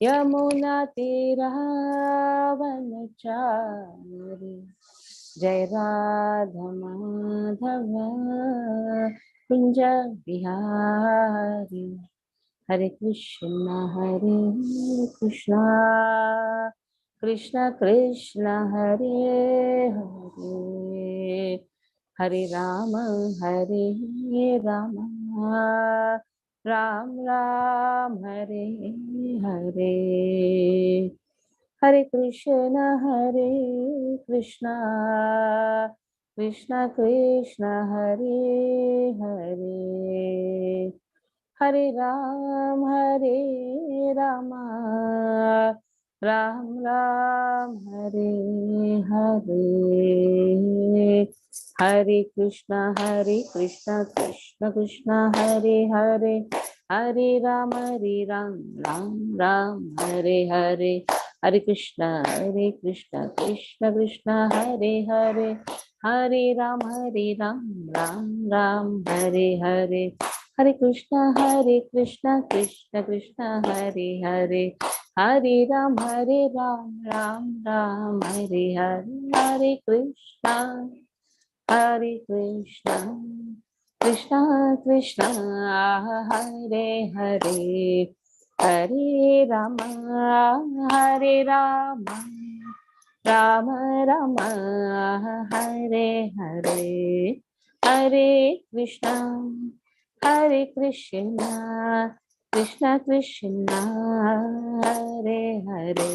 यमुनातीरवनचारि जय राधा माधव कुंज बिहारी। हरे कृष्णा कृष्णा कृष्णा हरे हरे, हरे राम राम राम हरे हरे। हरे कृष्णा कृष्णा कृष्णा हरे हरे, हरे राम राम राम हरे हरे। हरे कृष्णा कृष्ण कृष्ण हरे हरे, हरे राम राम राम हरे हरे। हरे कृष्णा कृष्ण कृष्ण हरे हरे, हरे राम राम राम हरे हरे। हरे कृष्णा कृष्ण कृष्ण हरे हरे, हरे राम राम राम हरे हरे। हरे कृष्णा कृष्णा कृष्णा हरे हरे, हरे राम राम राम हरे हरे। हरे कृष्णा कृष्ण कृष्ण हरे हरे,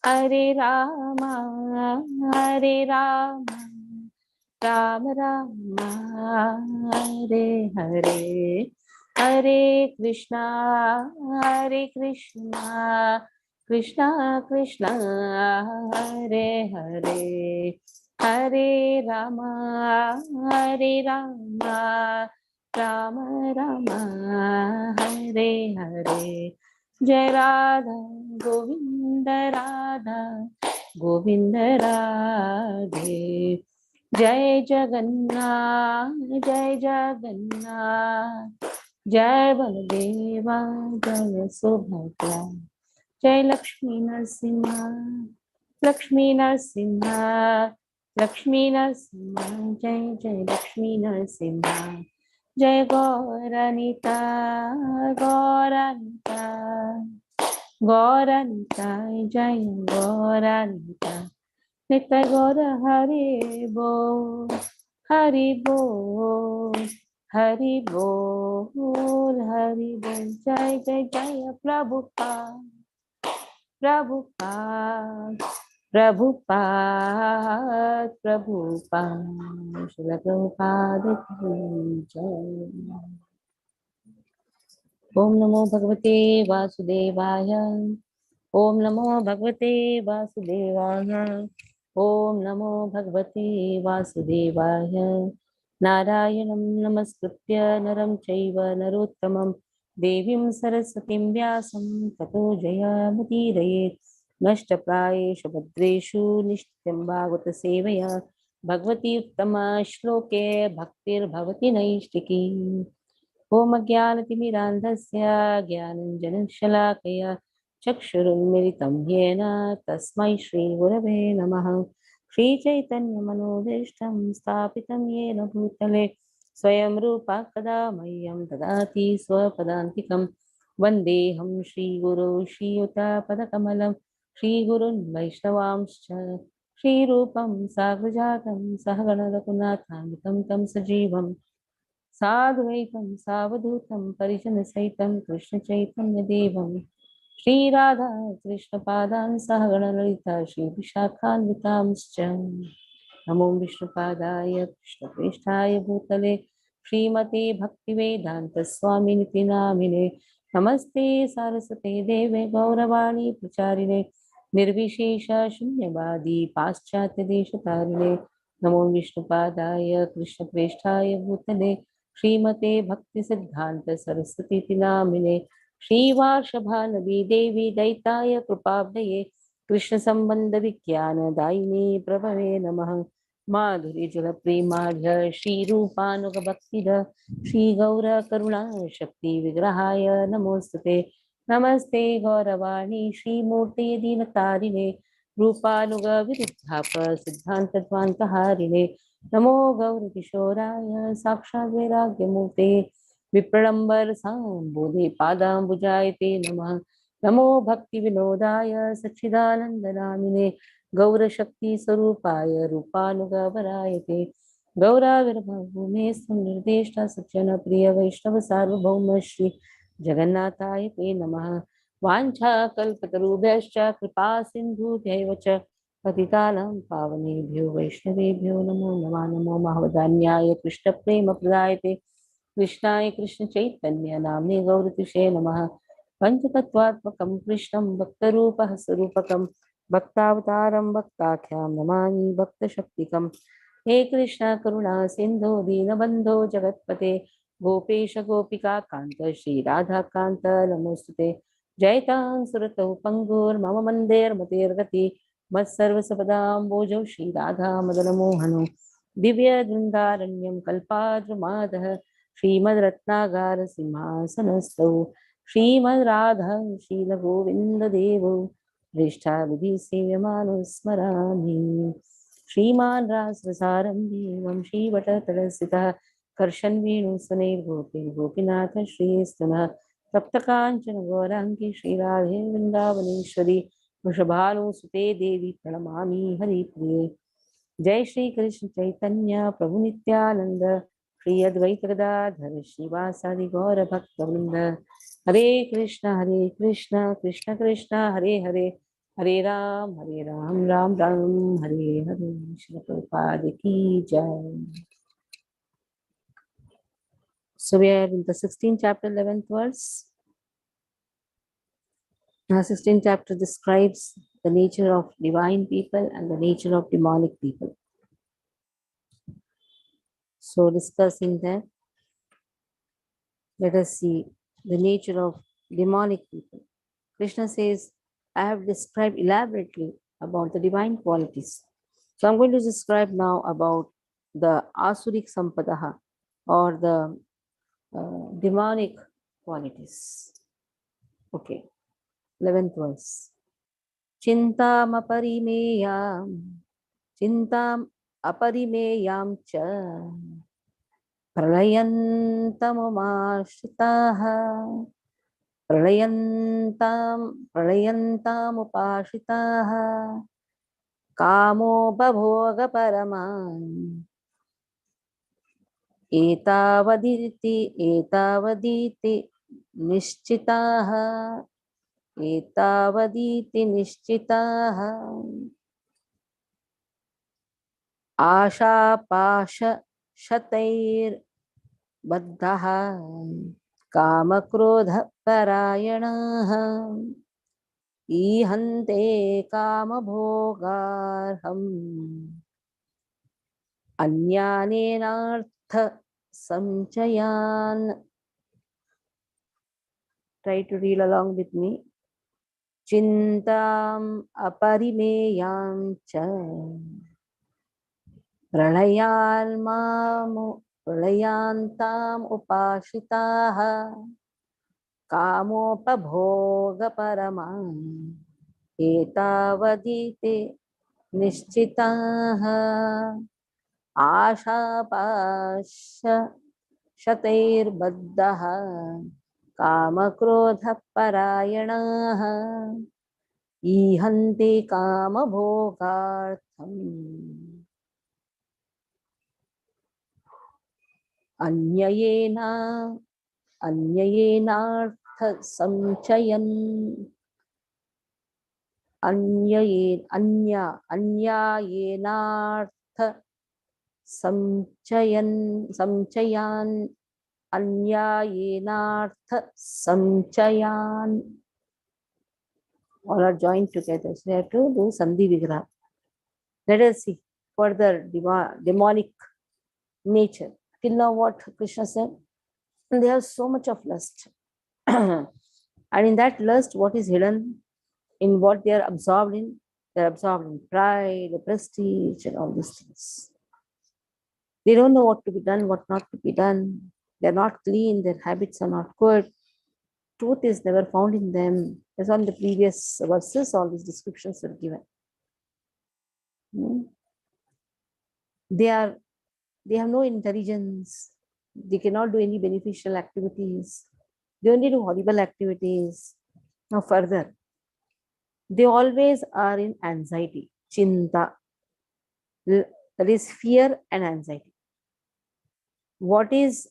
हरे राम राम राम हरे हरे। हरे कृष्णा कृष्णा कृष्ण हरे हरे, हरे राम राम राम हरे हरे। जय राधा गोविंद राधा गोविंद राधे, जय जगन्नाथ जय बलदेवा जय सुभद्रा, जय लक्ष्मी नरसिंहा लक्ष्मी नरसिंहा, जय जय लक्ष्मी नरसिंहा। जय गौरानिता गौरानिता जय गौरानिता। नित्य गौर हरि बोल हरि बोल हरि बोल हरि बोल। जय जय जय प्रभुपाद प्रभुपाद प्रभुपाद प्रभुपाद श्रील प्रभुपाद की जय। ओम नमो भगवते वासुदेवाय, ओम नमो भगवते वासुदेवाय, ओम नमो भगवते वासुदेवाय। नारायणं नमस्कृत्य नरं चैव नरोत्तमं देवीं सरस्वतीं व्यासं ततो जयमुदीरयेत्। नष्टप्रायेषु भद्रेषु नित्यं भागवत सेवया भगवती उत्तमा श्लोके भक्तिर्भवति नैष्टिकी। ओम ज्ञानतिमिरान्धस्य ज्ञानञ्जनशलाकया चक्षुरुन्मिलितं येन तस्मै श्रीगुरवे नमः। श्रीचैतन्यमनोभीष्टं स्थापितं येन भूतले स्वयं रूपा कदा मह्यं ददाति स्वपदान्तिकं। वन्देऽहं श्रीगुरो श्रीयुतापदकमलं श्रीगुरुन् वैष्णवांश्च श्रीरूपं साग्रजातं सहगणरघुनाथान्वितं तं सजीवम् साद्वैतं सावधूतं परिजनसहितं कृष्णचैतन्यदेवं श्रीराधा कृष्णपादान् सहगणललिता श्रीविशाखान्वितांश्च। नमो विष्णुपादाय कृष्णप्रेष्ठाय भूतले श्रीमते भक्तिवेदान्तस्वामिनिति नामिने। नमस्ते सारस्वते देवे गौरवाणी प्रचारिणे निर्विशेष शून्यवादी पाश्चात्यदेशतारिणे। नमो विष्णुपादाय कृष्णप्रेष्ठाय भूतले श्रीमते भक्तिसिद्धान्त सरस्वती नामिने। श्रीवार्षभानवी देवी दैताय कृपाब्धये कृष्ण संबंध विज्ञान दायिने प्रभवे नमः। माधुरी जल प्रेमाढ्य श्रीरूपानुग भक्तिद श्री गौर करुणा शक्ति विग्रहाय नमोस्तुते। नमस्ते गौरवाणी श्रीमूर्ते दीनतारिणे रूपानुगविरुद्धाप सिद्धान्तध्वान्तहारिणे नमो गौरकिशोराय साक्षात् वैराग्यमूर्ते विप्रलम्बर साम्बोधे पादाम्बुजाय ते नमः नमो भक्तिविनोदाय सच्चिदानन्दनामिने गौरशक्तिस्वरूपाय रूपानुगवराय ते गौराविर्भवभूमे निर्देष्टा सज्जनप्रिय वैष्णव सार्वभौम श्री जगन्नाथाय ते नमः वाञ्छाकल्पतरुभ्यश्च कृपा सिन्धुभ्यैव च पतितानां पावनेभ्यो वैष्णवेभ्यो नमो नमः नमो महवदान्याय कृष्णप्रेमप्रदायते कृष्णाय कृष्णचैतन्य नाम्ने गौरतिषे नमः पञ्चतत्त्वात्मकं कृष्णं भक्तरूपः स्वरूपकं भक्तावतारं भक्ताख्यां नमामि भक्तशक्तिकं हे कृष्ण करुणा सिन्धो दीनबन्धो जगत्पते गोपेश गोपिका कांत श्री राधा कांत नमोस्तुते जयतां सुरतौ पंगुर्मम मन्देर्मतेर्गति मत्सर्वसपदाम्बोजौ श्री राधा मदनमोहनो दिव्य दृन्दारण्यं कल्पाद्रुमादः श्रीमद्रत्नागार सिंहासनस्थौ श्रीमद् राधा शीलगोविन्ददेवो पृष्ठाभिधि सेव्यमानो स्मरामि श्रीमान् रासरसारम्भी वंशीवटतलस्थितः कर्षन् वेणुसुनैर्गोपी गोपीनाथ श्रीस्तनः तप्तकाञ्चन गौराङ्गी श्रीराधे वृन्दावनेश्वरी वृषभानुसुते देवी प्रणमामि हरिप्रिये जय श्री कृष्ण चैतन्य प्रभु नित्यानंद श्री अद्वैत गदाधर श्रीवासादि गौर भक्तवृंद हरे कृष्ण कृष्ण कृष्ण हरे हरे हरे राम राम राम हरे हरे श्री प्रभुपाद की जय। So we are in the 16th chapter, 11th verse. Now 16th chapter describes the nature of divine people and the nature of demonic people. So discussing that, let us see the nature of demonic people. Krishna says, I have described elaborately about the divine qualities. So I'm going to describe now about the Asurik Sampadaha or the demonic qualities. Okay, 11th verse. चिन्तामपरिमेयां चिन्ताम् अपरिमेयां च प्रलयन्तमुमाश्रिताः प्रलयन्तामुपाश्रिताः कामोपभोगपरमाम् एतावदिति निश्चिताः आशापाशशतैर्बद्धः कामक्रोधपरायणाः ईहन्ते कामभोगार्हम् अन्यानेनार्थसञ्चयान्. Try to read along with me. चिन्ताम् अपरिमेयां च प्रलयान्ताम् उपाश्रिताः कामोपभोगपरमाम् एतावदिति निश्चिताः आशापाशशतैर्बद्धः कामक्रोधपरायणाः ईहन्ते कामभोगार्थम् अन्यायेनार्थसञ्चयन् अन्यायेनार्थसञ्चयान्. All are joined together. So we have to do Sandhi Vigraha. Let us see further demonic nature. Till now what Krishna said? And they have so much of lust. And in that lust, what is hidden? In what they are absorbed in? They are absorbed in pride, prestige, and all these things. They don't know what to be done, what not to be done. They are not clean, their habits are not good. truth is never found in them. As on the previous verses, all these descriptions were given. They have no intelligence. They cannot do any beneficial activities. They only do horrible activities. Now further, they always are in anxiety, chinta. That is fear and anxiety. What is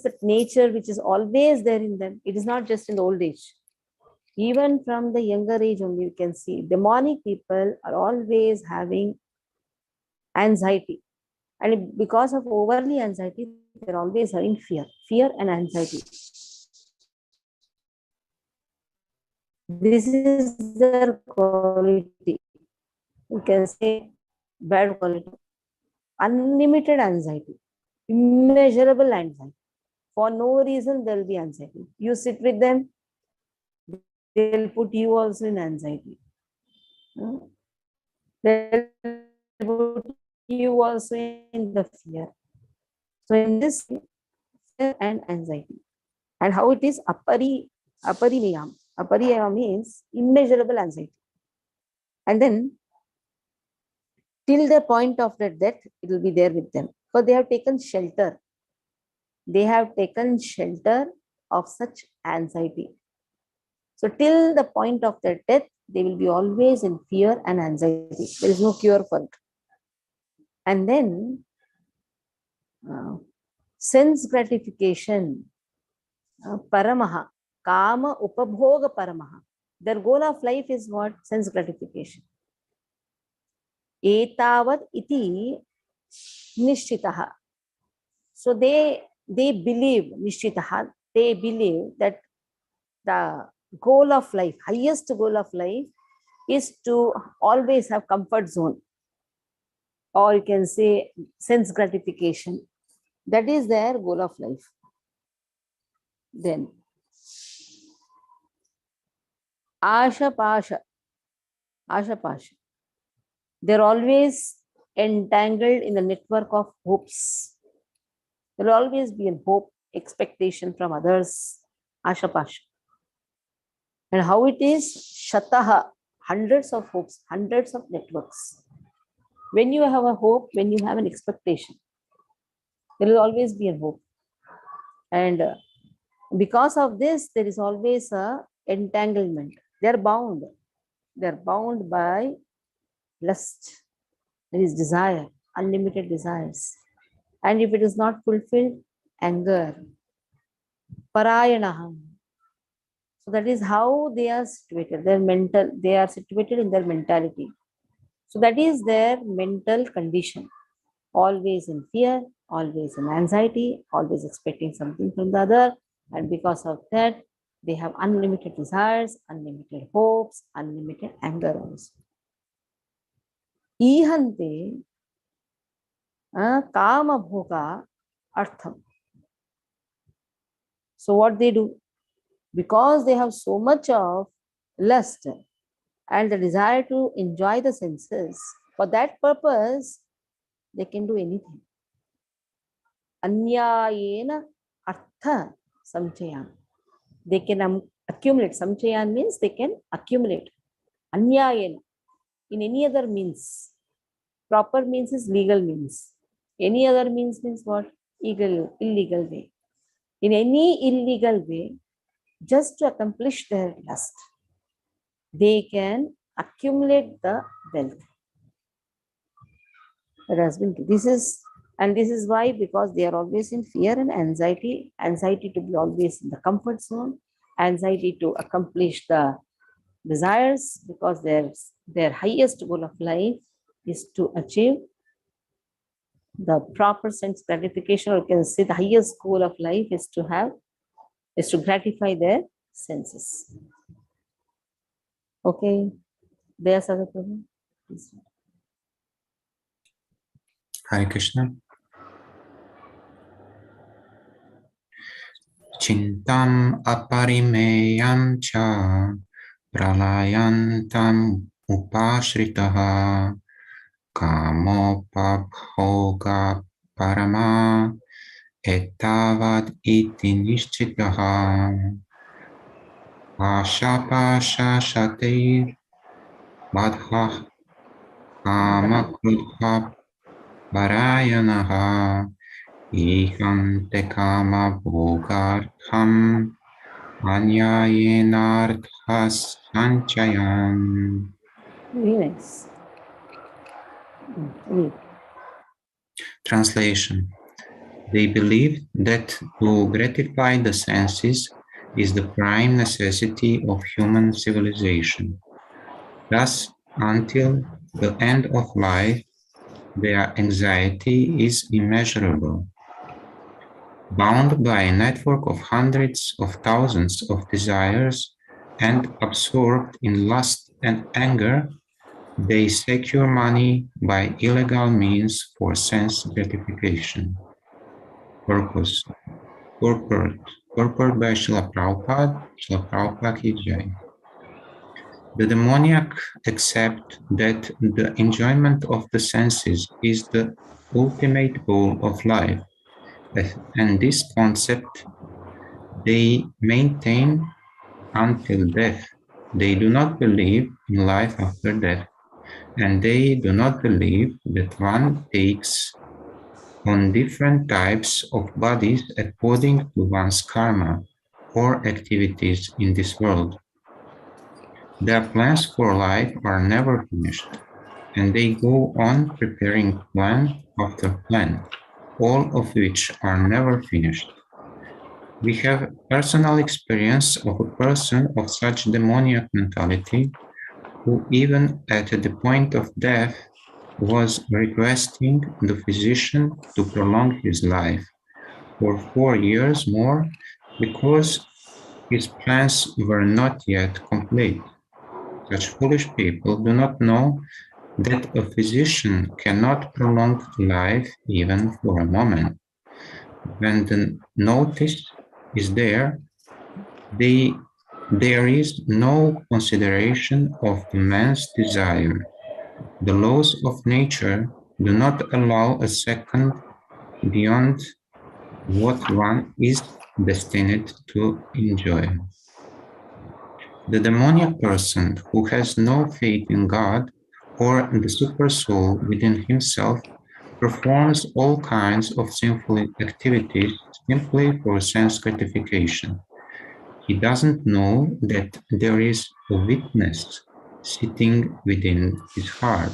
that nature which is always there in them? It is not just in the old age. Even from the younger age only you can see demonic people are always having anxiety. And because of overly anxiety, they're always having fear and anxiety. This is their quality. You can say bad quality. Unlimited anxiety, immeasurable anxiety. For no reason, there will be anxiety. You sit with them, they'll put you also in anxiety. They'll put you also in the fear. So in this fear and anxiety. And how it is aparimeyam. Aparimeyam means immeasurable anxiety. And then till the point of their death, it will be there with them. For they have taken shelter. They have taken shelter of such anxiety. So till the point of their death, they will be always in fear and anxiety. There is no cure for it. And then sense gratification, paramaha, kama upabhoga paramaha. Their goal of life is what? Sense gratification. Etavat iti nishchitaha. So they believe, nishchitaha, they believe that the goal of life, highest goal of life is to always have comfort zone. Or you can say sense gratification. That is their goal of life. Then Asha Pasha. They're always entangled in the network of hopes. There will always be a hope, expectation from others. Asha Pasha. And how it is? Shataha. Hundreds of hopes, hundreds of networks. When you have a hope, when you have an expectation, there will always be a hope. And because of this, there is always a entanglement. They're bound. They're bound by lust. There is desire, unlimited desires. And if it is not fulfilled, anger. Parayanaham. So that is how they are situated. They are situated in their mentality. So that is their mental condition. Always in fear, always in anxiety, always expecting something from the other. And because of that, they have unlimited desires, unlimited hopes, unlimited anger also. Ihante kama bhoga artham. So what they do? Because they have so much of lust and the desire to enjoy the senses, for that purpose, they can do anything. Anyayena artha samchayam. They can accumulate. Samchayam means they can accumulate. Anyayena. In any other means. Proper means is legal means. Any other means what? Illegal way. In any illegal way, just to accomplish their lust, they can accumulate the wealth. That has been, this is why, because they are always in fear and anxiety to be always in the comfort zone, anxiety to accomplish the desires, because their highest goal of life is to achieve the proper sense gratification, or you can say the highest goal of life is to gratify their senses. Okay, there's other problem. Please. Hare Krishna. Chintam aparimeyam cha pralayantam upashritaha kamopabhoga parama etavad iti nishchitaha ashapasha shateir badha kama krudha parayanaha ihante kama bhogartham anyayenarthas sanchayan. Very nice. Read. Translation. They believe that to gratify the senses is the prime necessity of human civilization. Thus, until the end of life, their anxiety is immeasurable. Bound by a network of hundreds of thousands of desires and absorbed in lust and anger, they secure money by illegal means for sense gratification. Purpose. Purport. Purport by Srila Prabhupada ki Jai. The demoniac accept that the enjoyment of the senses is the ultimate goal of life, and this concept they maintain until death. They do not believe in life after death, and they do not believe that one takes on different types of bodies according to one's karma or activities in this world. Their plans for life are never finished, and they go on preparing plan after plan, all of which are never finished. We have personal experience of a person of such demoniac mentality who even at the point of death was requesting the physician to prolong his life for 4 years more because his plans were not yet complete. Such foolish people do not know that a physician cannot prolong life even for a moment. When the notice is there, there is no consideration of the man's desire. The laws of nature do not allow a second beyond what one is destined to enjoy. The demoniac person who has no faith in God or the supersoul within himself performs all kinds of sinful activities simply for sense gratification. He doesn't know that there is a witness sitting within his heart.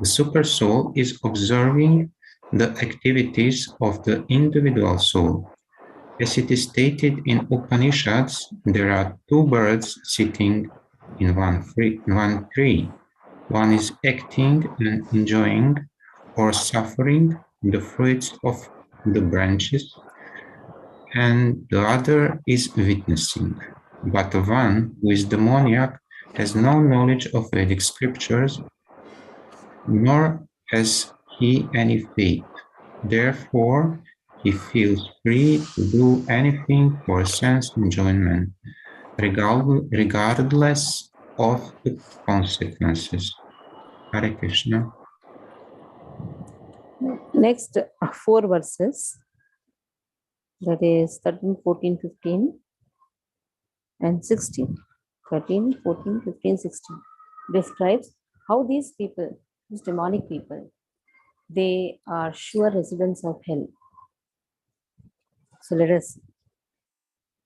The supersoul is observing the activities of the individual soul. As it is stated in Upanishads, there are two birds sitting in one tree. One is acting and enjoying or suffering the fruits of the branches, and the other is witnessing. But the one who is demoniac has no knowledge of Vedic scriptures, nor has he any faith. Therefore, he feels free to do anything for sense enjoyment, regardless of the consequences. Hare Krishna. Next, 4 verses, that is 13, 14, 15, and 16. 13, 14, 15, 16 describes how these people, these demonic people, they are sure residents of hell. So let us see.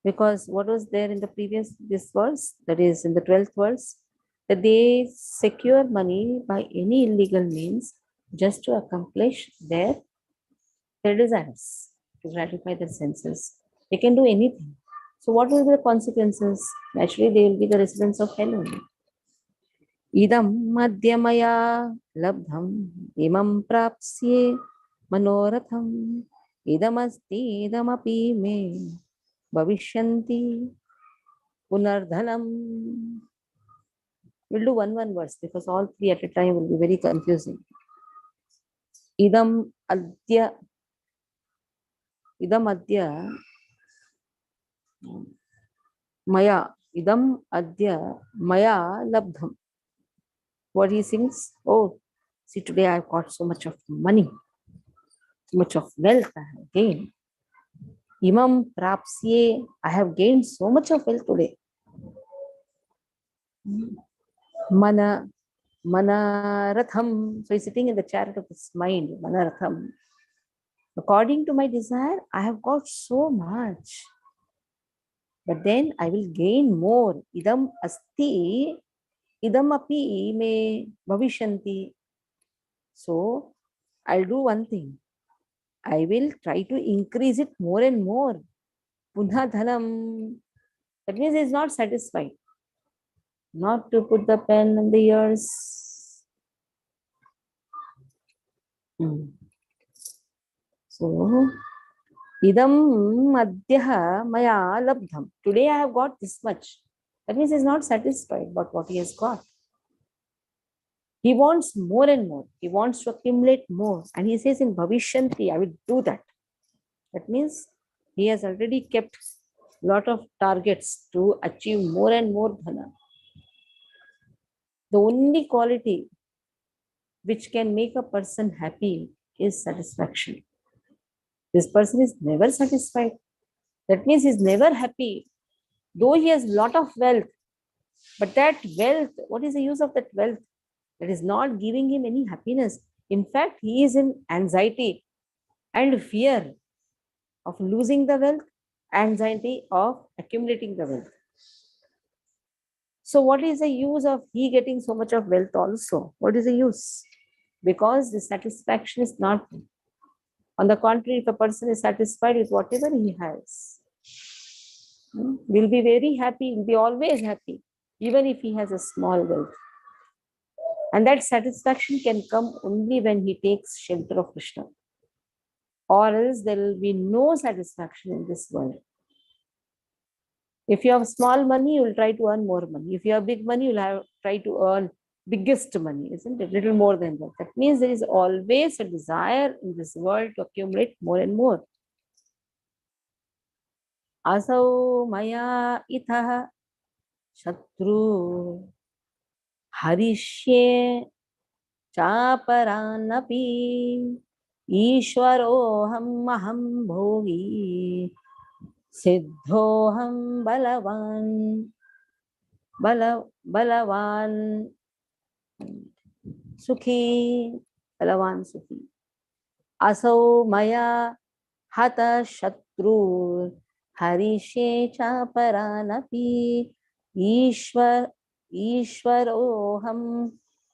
Because what was there in the previous this verse, that is in the 12th verse, that they secure money by any illegal means just to accomplish their desires, to gratify their senses. They can do anything. So what will be the consequences? Naturally, they will be the residents of hell only. Idam madhyamaya labdham imam prapsye manoratham idamasti idamapi me bhavishyanti punardhanam. We'll do one verse because all three at a time will be very confusing. Idam adya maya idam adya maya labdham. What he sings? Oh, see, today I've got so much of money, so much of wealth I have gained. Imam prapsye, I have gained so much of wealth today. Mana, manaratham. So he's sitting in the chariot of his mind, manaratham. According to my desire, I have got so much. But then I will gain more. Idam asti, idam api me bhavishanti. So I'll do one thing. I will try to increase it more and more. Punha dhanam. That means he is not satisfied. Not to put the pen in the ears. So, idam madhya maya labdham. Today I have got this much. That means he is not satisfied about what he has got. He wants more and more. He wants to accumulate more. And he says in Bhavishyanti, I will do that. That means he has already kept a lot of targets to achieve more and more dhana. The only quality which can make a person happy is satisfaction. This person is never satisfied. That means he is never happy. Though he has a lot of wealth, but that wealth, what is the use of that wealth? That is not giving him any happiness. In fact, he is in anxiety and fear of losing the wealth, anxiety of accumulating the wealth. So what is the use of he getting so much of wealth also? What is the use? Because the satisfaction is not. On the contrary, if a person is satisfied with whatever he has, will be very happy, will be always happy, even if he has a small wealth. And that satisfaction can come only when he takes shelter of Krishna. Or else there will be no satisfaction in this world. If you have small money, you will try to earn more money. If you have big money, you will try to earn biggest money, isn't it? Little more than that. That means there is always a desire in this world to accumulate more and more. Asau maya itah shatru harishye चापरानपि ईश्वरोऽहं महं भोगी सिद्धोऽहं बलवान सुखी बलवान सुखी असौ मया हत शत्रु हरिष्ये चापरानपि ईश्वरोऽहं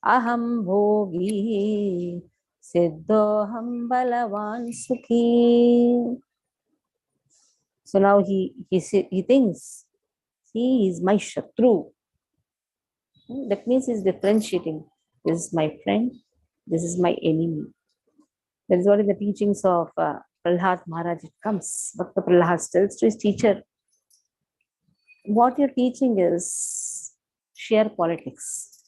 aham bhogi siddhoham balavan sukhi. So now he thinks, he is my shatru. That means he's differentiating. This is my friend, this is my enemy. That is what in the teachings of Prahlad Maharaj it comes. Bhakta Prahlad tells to his teacher, what you're teaching is sheer politics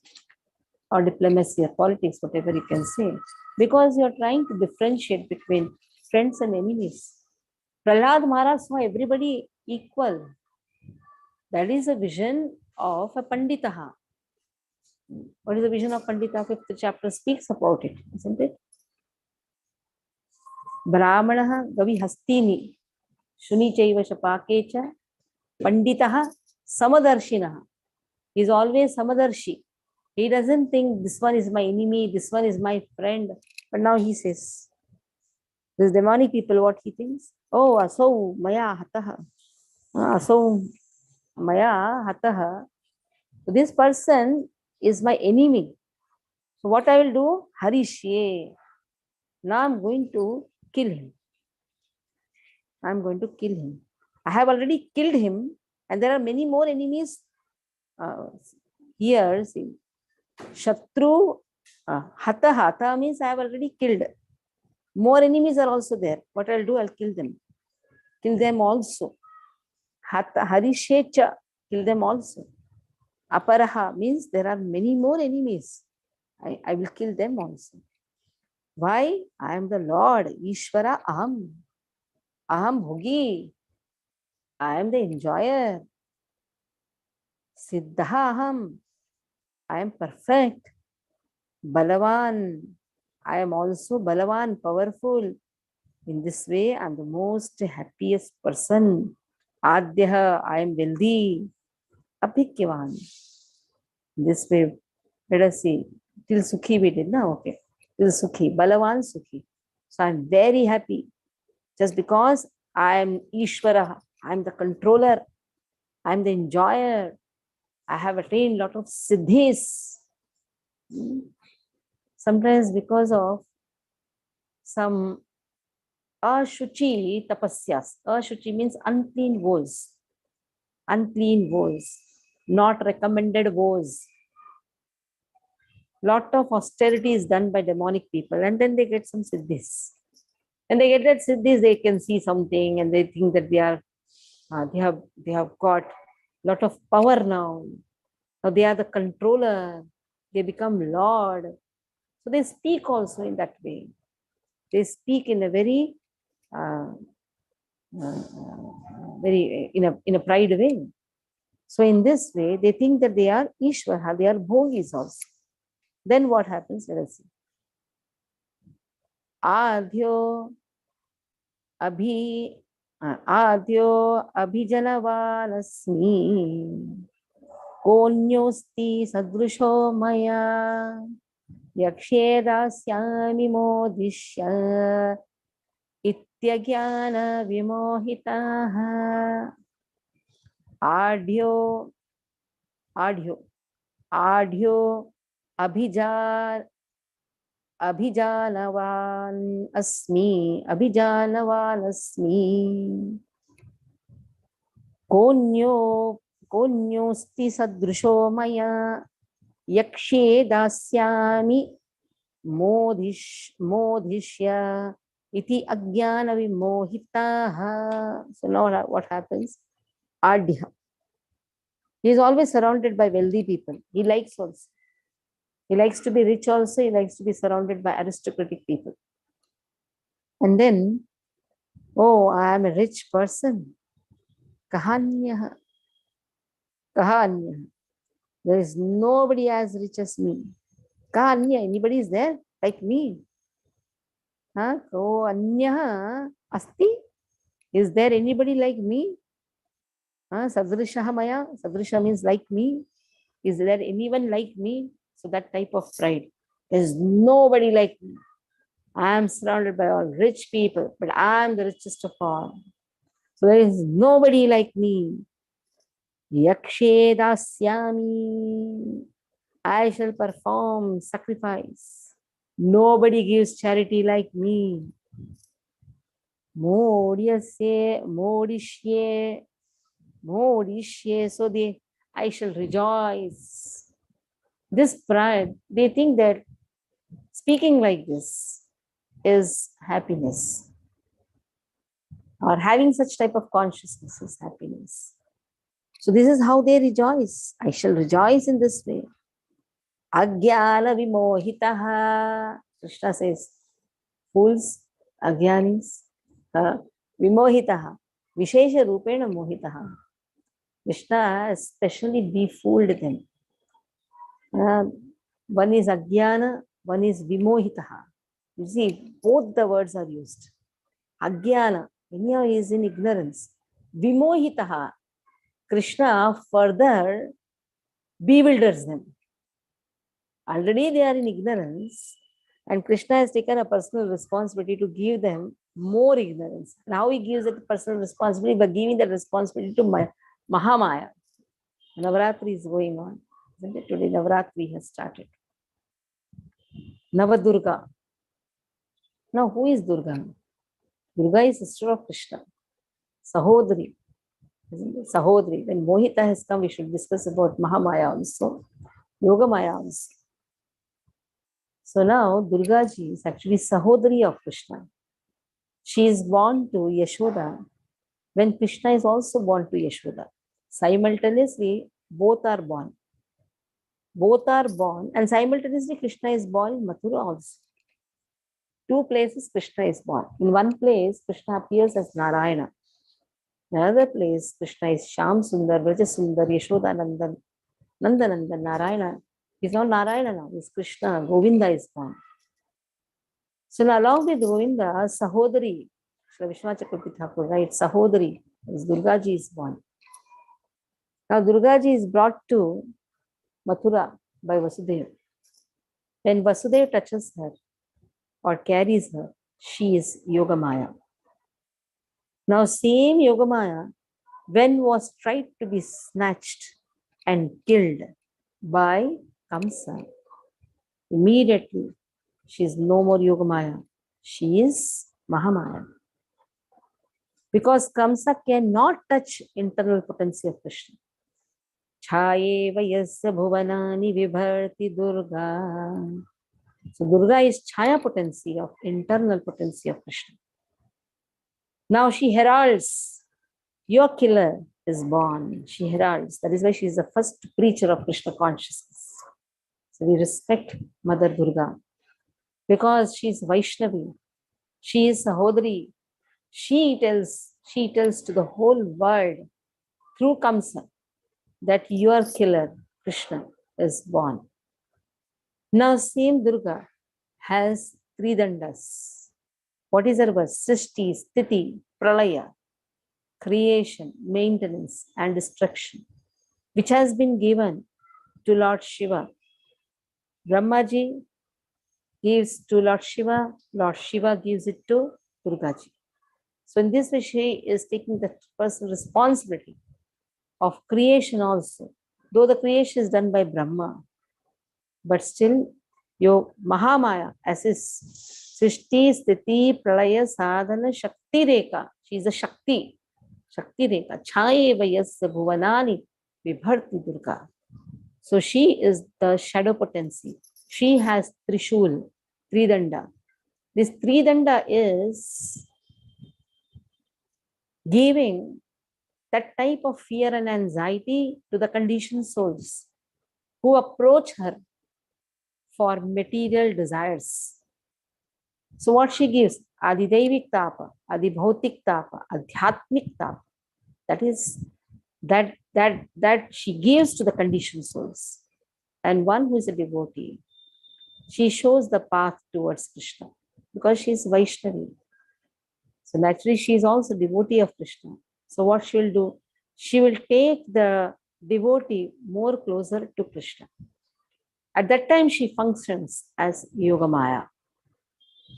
or diplomacy or politics, whatever you can say, because you're trying to differentiate between friends and enemies. Prahlad Maharaj saw everybody equal. That is a vision of a Panditaha. What is the vision of Pandita? Fifth chapter speaks about it, isn't it? Brahmanaha gavi hastini shuni chaiva shapakecha Panditaha samadarshinaha. He is always samadarshi. He doesn't think this one is my enemy, this one is my friend. But now he says, this demonic people, what he thinks? Oh, asau maya hataha. Asau maya hataha. This person is my enemy. So what I will do? Harishye. Now I'm going to kill him. I'm going to kill him. I have already killed him, and there are many more enemies here. See, Shatru Hata Hata means I have already killed. More enemies are also there. What I'll do, I'll kill them. Kill them also. Hata Harishecha, kill them also. Aparaha means there are many more enemies. I will kill them also. Why? I am the Lord. Ishvara Aham. Aham Bhogi. I am the enjoyer. Siddha Aham. I am perfect. Balavan. I am also Balavan, powerful. In this way, I am the most happiest person. Adyaha, I am wealthy. Abhikyavan. This way, let us see. Till Sukhi we did, no? Okay. Till Sukhi. Balavan Sukhi. So I am very happy. Just because I am Ishvara, I am the controller, I am the enjoyer. I have attained a lot of siddhis. Sometimes because of some ashuchi tapasyas. Ashuchi means unclean woes. Unclean woes. Not recommended woes. Lot of austerity is done by demonic people, and then they get some siddhis. And they get that siddhis, they can see something, and they think that they have got lot of power now. Now they are the controller. They become Lord. So they speak also in that way. They speak in a very, in a pride way. So in this way, they think that they are Ishvara, they are Bhogis also. Then what happens? Let us see. Adhyo abhijanavalasmi konyosti sadrusho maya yakshedasyami modishya ityajnana vimohitaha. Adhyo abhijanavan asmi konyosti sadrusho maya yakshe dasyami modhishya iti ajnana vimohitaha. So now what happens? Adhya. He is always surrounded by wealthy people. He likes also. He likes to be rich also. He likes to be surrounded by aristocratic people. And then, oh, I am a rich person. Kahanya. Kahanya. There is nobody as rich as me. Kahanya. Anybody is there like me? Ko anya asti. Is there anybody like me? Sadrisha maya. Sadrisha means like me. Is there anyone like me? So that type of pride. There is nobody like me. I am surrounded by all rich people, but I am the richest of all. So there is nobody like me. Yakshe dasyami. I shall perform sacrifice. Nobody gives charity like me. Modishye. So I shall rejoice. This pride, they think that speaking like this is happiness, or having such type of consciousness is happiness. So this is how they rejoice. I shall rejoice in this way. Ajnana vimohitaha. Krishna says, fools, ajnanis, vimohitaha, vishesha rupena mohitaha. Krishna especially befooled them. One is ajnana, one is vimohitaha. You see, both the words are used. Ajnana, Anya is in ignorance. Vimohitaha, Krishna further bewilders them. Already they are in ignorance, and Krishna has taken a personal responsibility to give them more ignorance. Now he gives it personal responsibility by giving the responsibility to Mahamaya. Navaratri is going on. Isn't it? Today Navaratri has started. Navadurga. Now who is Durga? Durga is sister of Krishna. Sahodri. Isn't it? Sahodri. When Mohita has come, we should discuss about Mahamaya also. Yogamaya also. So now Durga ji is actually Sahodri of Krishna. She is born to Yashoda when Krishna is also born to Yashoda. Simultaneously, both are born. Both are born, and simultaneously Krishna is born in Mathura also. Two places Krishna is born. In one place, Krishna appears as Narayana. In another place, Krishna is Sham Sundar, Vraja Sundar, Yashoda Nandan, Nandanandan, Narayana. He's not Narayana now, he's Krishna. Govinda is born. So now along with Govinda, Sahodari, Shri Vishwanath Chakravarti Thakur writes, Sahodari, as Durga ji is born. Now Durga ji is brought to Mathura by Vasudeva. When Vasudeva touches her or carries her, she is Yogamaya. Now same Yogamaya, when was tried to be snatched and killed by Kamsa, immediately she is no more Yogamaya. She is Mahamaya. Because Kamsa cannot touch internal potency of Krishna. Chaye vayasya bhuvanani vibharti Durga. So Durga is Chaya potency of internal potency of Krishna. Now she heralds, your killer is born. She heralds. That is why she is the first preacher of Krishna consciousness. So we respect Mother Durga because she is Vaishnavi. She is Sahodari. She tells to the whole world through Kamsa that your killer, Krishna, is born. Now same Durga has three dandas. What is her verse? Srishti, Sthiti, Pralaya, creation, maintenance, and destruction, which has been given to Lord Shiva. Brahmaji gives to Lord Shiva gives it to Durgaji. So in this way, she is taking the personal responsibility of creation also. Though the creation is done by Brahma, but still your Mahamaya, as is Srishti, Sthiti, Pralaya, Sadhana, Shakti Rekha. She is a Shakti. Shakti Rekha. Chaye vayasya bhuvanani vibharti Durga. So she is the shadow potency. She has Trishul, Tridanda. This Tridanda is giving that type of fear and anxiety to the conditioned souls who approach her for material desires. So what she gives? Adidevik tapa, adibhautik tapa, adhyatmik tapa. That is that she gives to the conditioned souls. And one who is a devotee, she shows the path towards Krishna because she is Vaishnavi. So naturally, she is also devotee of Krishna. So what she will do? She will take the devotee more closer to Krishna. At that time, she functions as Yogamaya.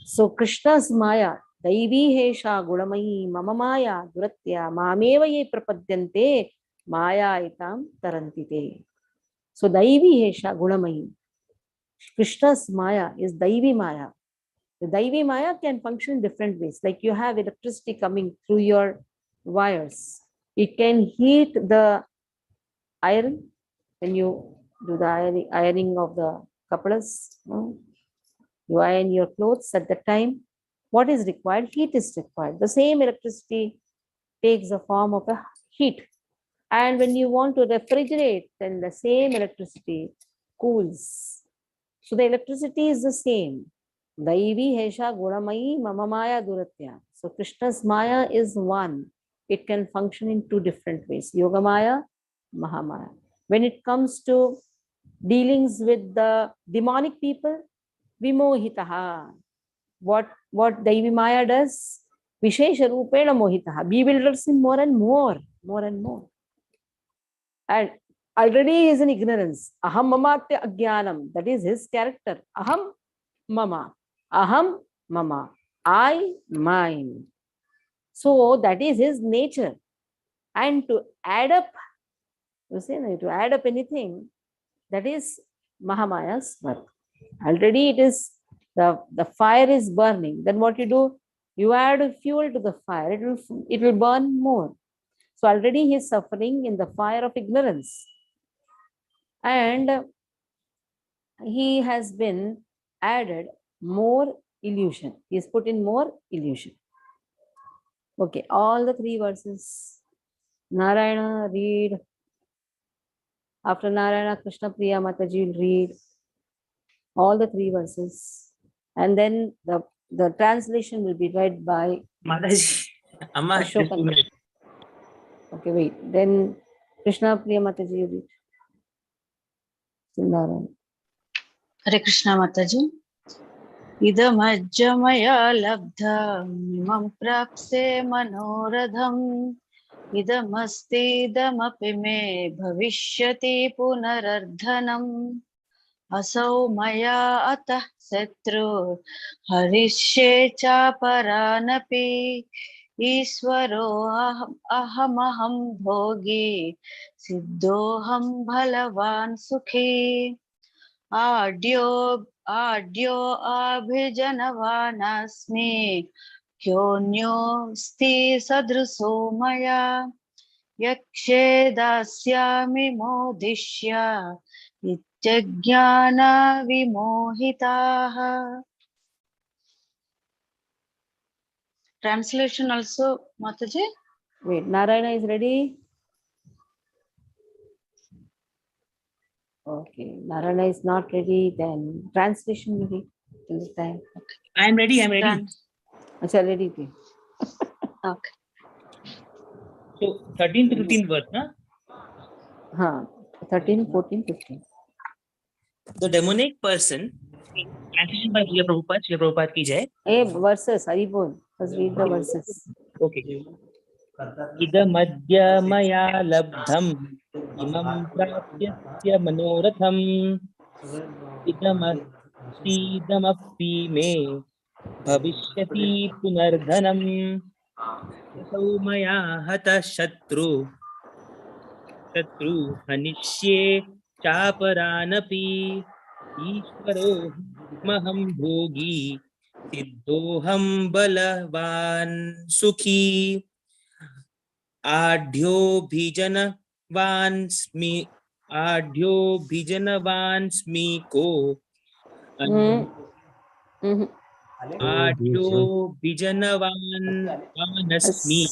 So Krishna's Maya, Daivi Hesha Gulamayi Mama Maya Duratya Mameva Ye Prapadyante Maya Itam Tarantite. So Daivi Hesha Gulamayi. Krishna's Maya is Daivi Maya. The Daivi Maya can function in different ways. Like you have electricity coming through your wires. It can heat the iron when you do the ironing of the kapadas. You iron your clothes at the time. What is required? Heat is required. The same electricity takes the form of a heat. And when you want to refrigerate, then the same electricity cools. So the electricity is the same. Daivi Hesha Guramayi Mamamaya Duratya. So Krishna's Maya is one. It can function in two different ways. Yogamaya, Mahamaya. When it comes to dealings with the demonic people, Vimohitaha. What Daivi Maya does? Vishesha Rupena Mohitaha. Bewilders him more and more. And already he is in ignorance. Aham mamatya ajnanam. That is his character. Aham mama. Aham mama. I, mine. So that is his nature. And to add up, to add up anything, that is Mahamaya's work. Already it is, the fire is burning. Then what you do? You add fuel to the fire. It will burn more. So already he is suffering in the fire of ignorance. And he has been added more illusion. He is put in more illusion. Okay, all the three verses. Narayana, read. After Narayana, Krishna Priya Mataji will read all the three verses. And then the translation will be read by Mataji. Amma, just Ashokan. a minute. Okay, wait. Then Krishna Priya Mataji will read. Narayana. Hare Krishna Mataji. इदमज्जमया लब्धमिमं प्राप्स्ये मनोरथम् इदमस्तीदमपि मे भविष्यति पुनरर्धनम् असौ मया अतः शत्रु हरिष्ये चापरानपि ईश्वरो अहमहं भोगी सिद्धोऽहं बलवान् सुखी audio अभिजनवानस्मि क्योऽन्योऽस्ति सदृशो मया यक्षे दास्यामि मोदिष्य इत्यज्ञानविमोहिताः. Translation also, Mataji. Wait, Narayana is ready? Okay, Narayana is not ready, then translation maybe till the time. I am ready. I am ready. Acha, ready, please. Okay. So 13 to 15 verse, na? 13, 14, 15. The demonic person, translation by Srila Prabhupada. Srila Prabhupada ki jai. Hey, verses, Haribol. Let's read the verses. Okay. Idamadya maya labdham imam prapyasya manoratham idamapi me bhavishyati punardhanam asau maya hata shatru hanishye chaparanapi ishvaro maham bhogi siddhoham balavan sukhi आढ्योभिजनवान्स्मि को आढ्योभिजनवानस्मि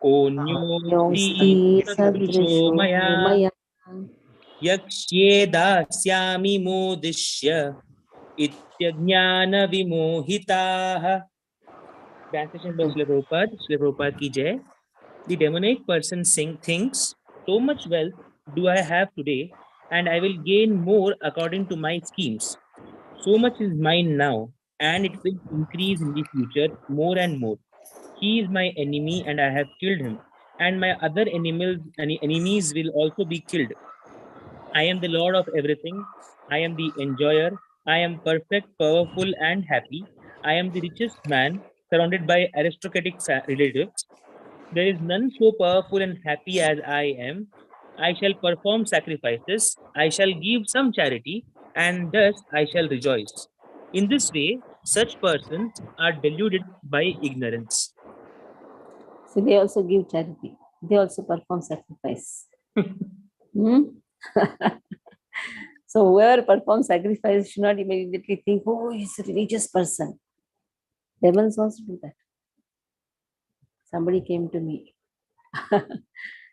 कोऽन्योऽस्ति सदृशो मया यक्ष्ये दास्यामि मोदिष्य इत्यज्ञानविमोहिताः. Translation by Srila Prabhupada. Srila Prabhupada ki jai. The demonic person thinks, so much wealth do I have today, and I will gain more according to my schemes. So much is mine now, and it will increase in the future more and more. He is my enemy, and I have killed him, and my other enemies will also be killed. I am the Lord of everything. I am the enjoyer. I am perfect, powerful, and happy. I am the richest man, surrounded by aristocratic relatives. There is none so powerful and happy as I am. I shall perform sacrifices. I shall give some charity, and thus I shall rejoice. In this way, such persons are deluded by ignorance. So they also give charity. They also perform sacrifice. So whoever performs sacrifice should not immediately think, oh, he's a religious person. Demons also do that. Somebody came to me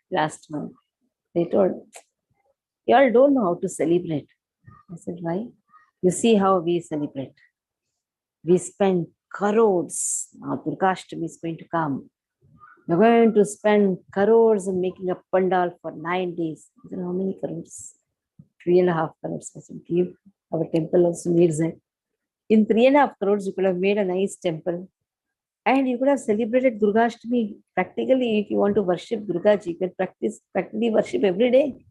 last month. They told, you all don't know how to celebrate. I said, why? You see how we celebrate. We spend crores. Now Durgashtami is going to come. We're going to spend crores in making a pandal for 9 days. You know how many crores? 3.5 crores. I said, give. Our temple also needs it. In 3.5 crores, you could have made a nice temple. And you could have celebrated Durgashtami. Practically, if you want to worship Durgaji, you can practically worship every day.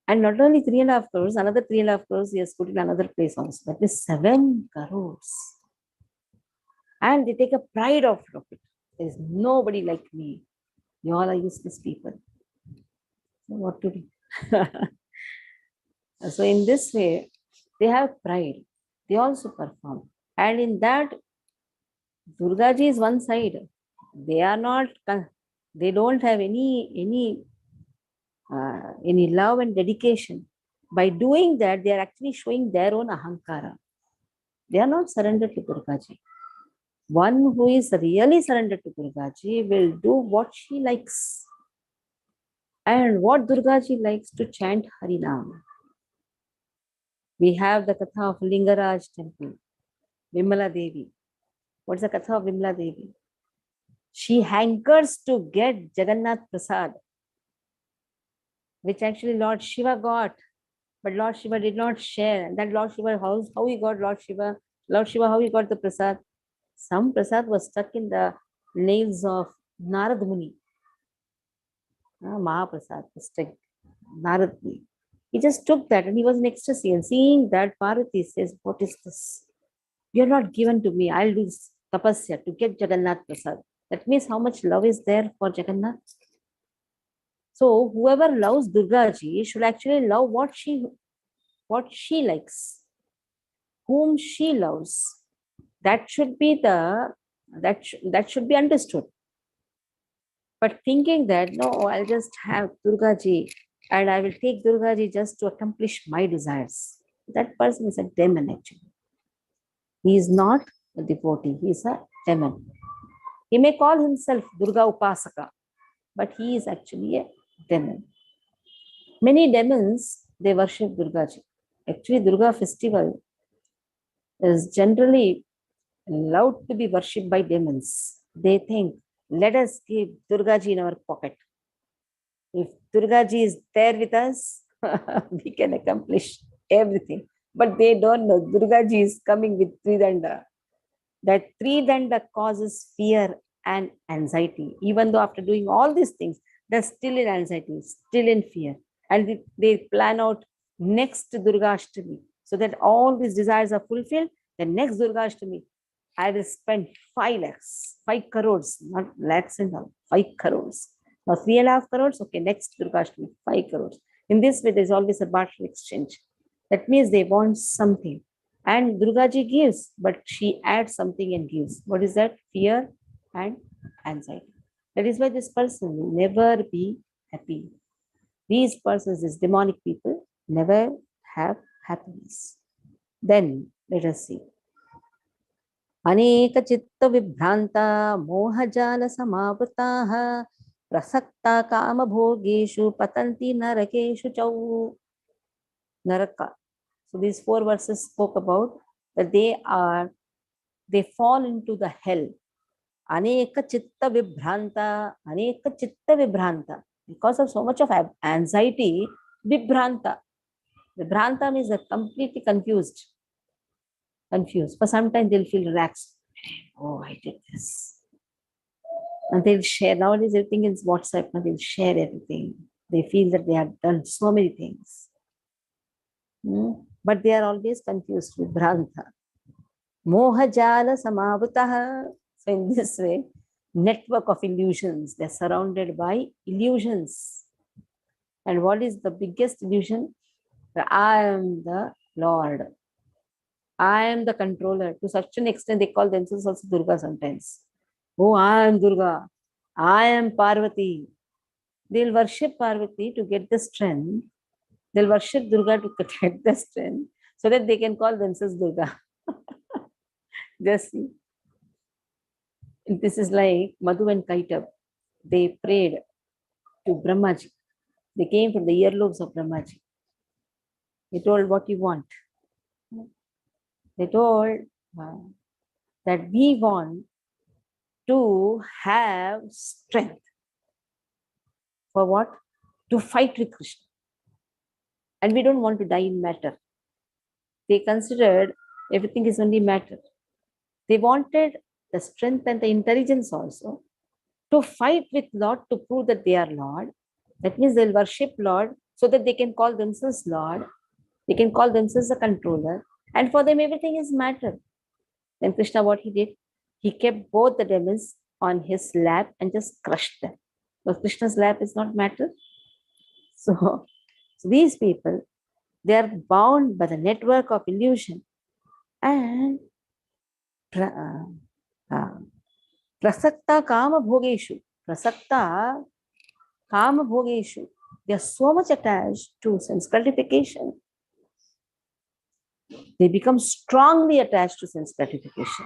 And not only 3.5 crores, another 3.5 crores he has put in another place also. That is 7 crores. And they take a pride of it. There is nobody like me. You all are useless people. So what to do? So in this way, they have pride. They also perform. And in that, Durgaji is one side. They are not, they don't have any love and dedication. By doing that, they are actually showing their own ahankara. They are not surrendered to Durgaji. One who is really surrendered to Durgaji will do what she likes. And what Durgaji likes to chant Harinam. We have the Katha of Lingaraj temple, Vimala Devi. What's the Katha of Vimala Devi? She hankers to get Jagannath Prasad, which actually Lord Shiva got But Lord Shiva did not share. That Lord Shiva, how he got Lord Shiva? Lord Shiva, how he got the prasad? Some prasad was stuck in the nails of Narad Muni. Mahaprasad was stuck. Narad Muni. He just took that and he was in ecstasy. And seeing that, Parvati says, what is this? You're not given to me. I'll do tapasya to get Jagannath Prasad. That means how much love is there for Jagannath. So whoever loves Durga Ji should actually love what she likes, whom she loves. That should be that should be understood. But thinking that no, I'll just have Durga Ji and I will take Durga Ji just to accomplish my desires. That person is a demon actually. He is not a devotee, he is a demon. He may call himself Durga Upasaka, but he is actually a demon. Many demons, they worship Durga Ji. Actually, Durga festival is generally allowed to be worshipped by demons. They think, let us keep Durga Ji in our pocket. If Durga Ji is there with us, we can accomplish everything. But they don't know Durga Ji is coming with Tridanda. That Tridanda causes fear and anxiety. Even though after doing all these things, they're still in anxiety, still in fear. And they plan out next Durga Ashtami so that all these desires are fulfilled. The next Durga Ashtami, I will spend 5 lakhs, 5 crores, not lakhs and all, 5 crores. Now 3.5 crores, okay, next Durga Ashtami, 5 crores. In this way, there's always a barter exchange. That means they want something. And Durga Ji gives, but she adds something and gives. What is that? Fear and anxiety. That is why this person will never be happy. These persons, these demonic people, never have happiness. Then let us see. Aneka chitta vibhranta mohajala samavataha prasakta kama bhogeshu patanti narakeshu chau. Naraka. So these 4 verses spoke about that they fall into the hell. Aneka chitta vibhranta. Because of so much of anxiety, vibhranta. Vibhranta means they're completely confused. For some time they'll feel relaxed. Oh, I did this. And they'll share. Nowadays everything is WhatsApp, and they'll share everything. They feel that they have done so many things. But they are always confused with Bhranta. Mohajala samavataha. So in this way, network of illusions. They're surrounded by illusions. And what is the biggest illusion? That I am the Lord. I am the controller. To such an extent, they call themselves also Durga sometimes. Oh, I am Durga. I am Parvati. They'll worship Parvati to get the strength. They'll worship Durga to get the strength so that they can call themselves Durga. Just see. This is like Madhu and Kaitab. They prayed to Brahmaji. They came from the earlobes of Brahmaji. They told what you want. They told that we want to have strength. For what? To fight with Krishna. And we don't want to die in matter. They considered everything is only matter. They wanted the strength and the intelligence also to fight with Lord to prove that they are Lord. That means they'll worship Lord so that they can call themselves Lord. They can call themselves a controller. And for them, everything is matter. Then Krishna, what he did? He kept both the demons on his lap and just crushed them. Because Krishna's lap is not matter. So these people, they are bound by the network of illusion. And prasakta kama bhogeshu. Prasakta kama bhogeshu. They are so much attached to sense gratification. They become strongly attached to sense gratification.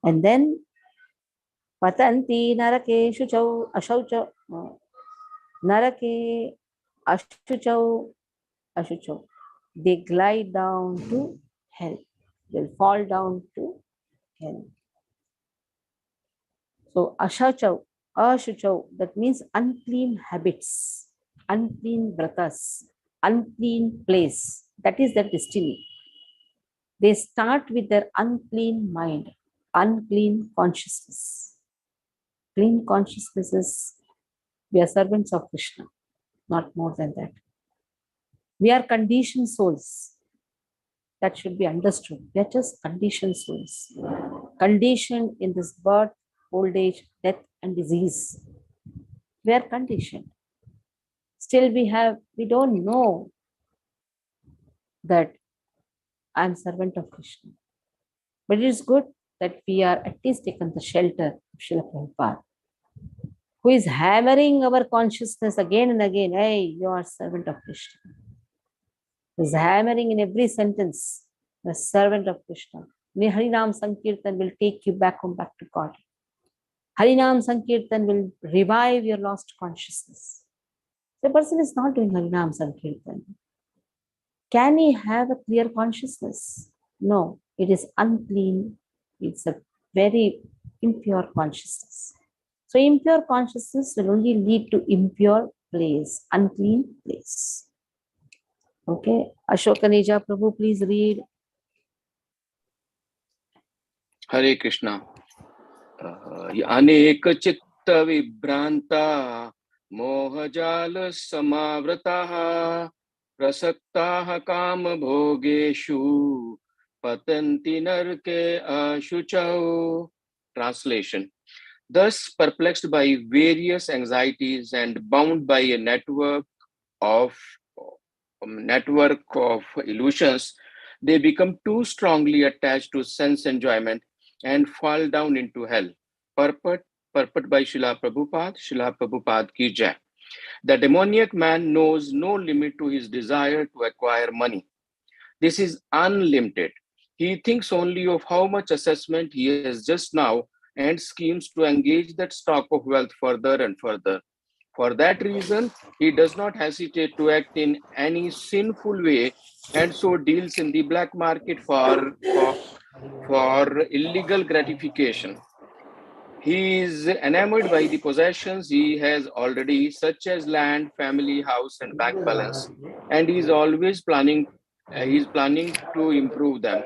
And then patanti narake shuchau ashaucha narake ashuchau. They glide down to hell. They'll fall down to hell. So ashuchau, that means unclean habits, unclean vratas, unclean place. That is their destiny. They start with their unclean mind, unclean consciousness. Clean consciousness is we are servants of Krishna, not more than that. We are conditioned souls. That should be understood. We are just conditioned souls. Conditioned in this birth, old age, death, and disease. We are conditioned. Still we don't know that I am servant of Krishna. But it is good that we are at least taken the shelter of Srila Prabhupada, who is hammering our consciousness again and again. Hey, you are servant of Krishna. He is hammering in every sentence, the servant of Krishna. Harinam Sankirtan will take you back home, back to God. Harinam Sankirtan will revive your lost consciousness. The person is not doing Harinam Sankirtan. Can he have a clear consciousness? No, it is unclean. It's a very impure consciousness. So impure consciousness will only lead to impure place, unclean place. Okay, Ashoka Neja Prabhu, please read. Hare Krishna. Anek chitta vibranta mohajala samavrataha prasaktaha kama bhogeshu patanti narke ashuchau. Translation. Thus perplexed by various anxieties and bound by a network of illusions, they become too strongly attached to sense enjoyment and fall down into hell. Purport by Srila Prabhupada ki jai. The demoniac man knows no limit to his desire to acquire money. This is unlimited. He thinks only of how much assessment he has just now and schemes to engage that stock of wealth further and further. For that reason, he does not hesitate to act in any sinful way and so deals in the black market for illegal gratification. He is enamored by the possessions he has already, such as land, family, house, and bank balance, and he is always planning to improve them.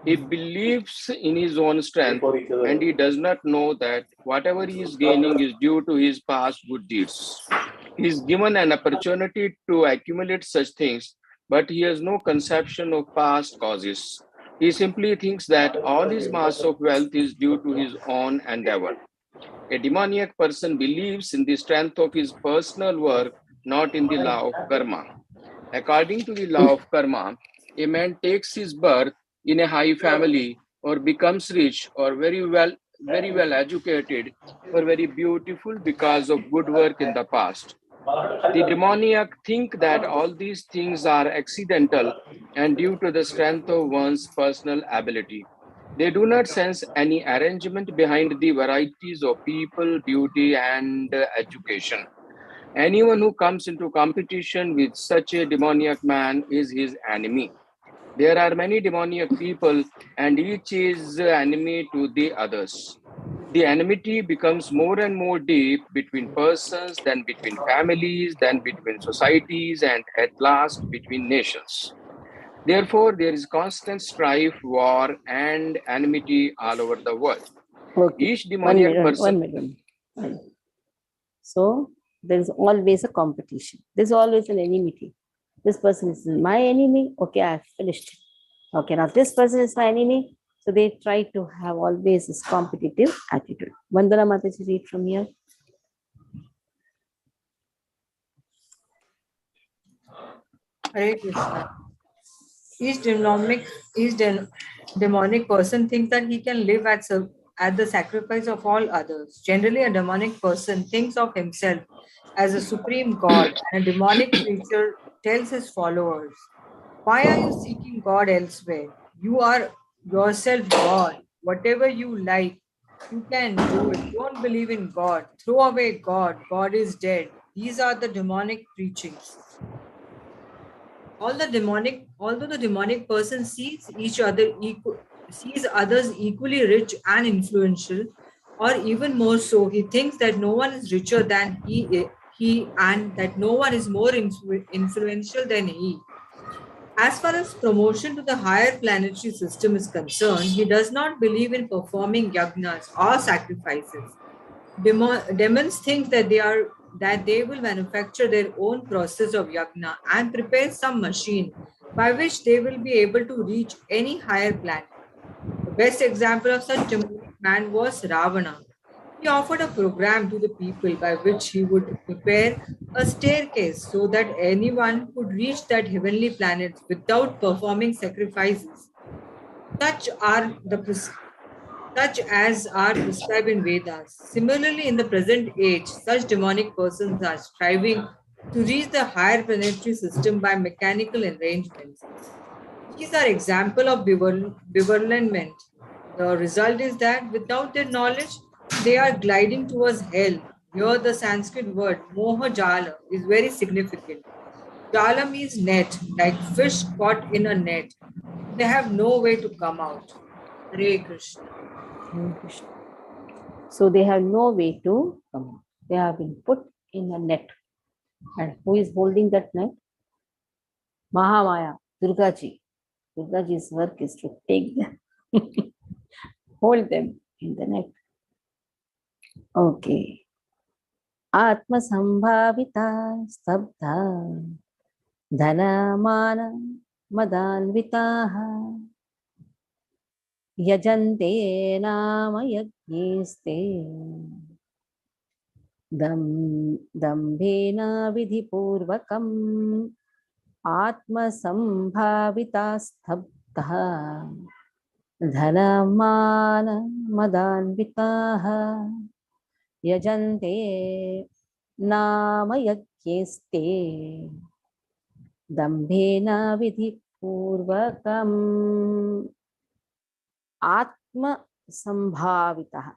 He believes in his own strength, and he does not know that whatever he is gaining is due to his past good deeds. He is given an opportunity to accumulate such things, but he has no conception of past causes. He simply thinks that all his mass of wealth is due to his own endeavor. A demoniac person believes in the strength of his personal work, not in the law of karma. According to the law of karma, a man takes his birth in a high family or becomes rich or very well educated or very beautiful because of good work in the past. The demoniac think that all these things are accidental and due to the strength of one's personal ability. They do not sense any arrangement behind the varieties of people, beauty, and education. Anyone who comes into competition with such a demoniac man is his enemy. There are many demoniac people, and each is enemy to the others. The enmity becomes more and more deep between persons, then between families, then between societies, and at last between nations. Therefore, there is constant strife, war, and enmity all over the world. Okay. Each demoniac person. One minute. So there is always a competition. There's always an enmity. This person is my enemy. Okay, I've finished. Okay, now this person is my enemy. So they try to have always this competitive attitude. Vandana Mataji, read from here. Hare Krishna. Each demonic person thinks that he can live at the sacrifice of all others. Generally, a demonic person thinks of himself as a supreme god, and a demonic creature tells his followers, "Why are you seeking God elsewhere? You are yourself God. Whatever you like, you can do it. Don't believe in God. Throw away God. God is dead." These are the demonic preachings. Although the demonic person sees others equally rich and influential, or even more so, he thinks that no one is richer than he he and that no one is more influential than he. As far as promotion to the higher planetary system is concerned, he does not believe in performing yagnas or sacrifices. Demons think that they will manufacture their own process of yagna and prepare some machine by which they will be able to reach any higher planet. The best example of such demonic man was Ravana. He offered a program to the people by which he would prepare a staircase so that anyone could reach that heavenly planet without performing sacrifices. Such are the such as are prescribed in Vedas. Similarly, in the present age, such demonic persons are striving to reach the higher planetary system by mechanical arrangements. These are example of bewilderment. The result is that without their knowledge, they are gliding towards hell. Here, the Sanskrit word moha jala is very significant. Jala means net, like fish caught in a net. They have no way to come out. Hare Krishna. Hare Krishna. So they have no way to come out. They have been put in a net. And who is holding that net? Mahamaya, Durgaji. Durgaji's work is to take them, hold them in the net. Okay. Atma Sambhavita Stabdha Dhanamana Madanvitaha Yajante Nama Yagyeste Dambhena Vidhipurvakam Atma Sambhavita Stabdha Dhanamana Madanvitaha Yajante Nama Yagyeste Dambhena Vidhipurvakam Atma Sambhavitaha.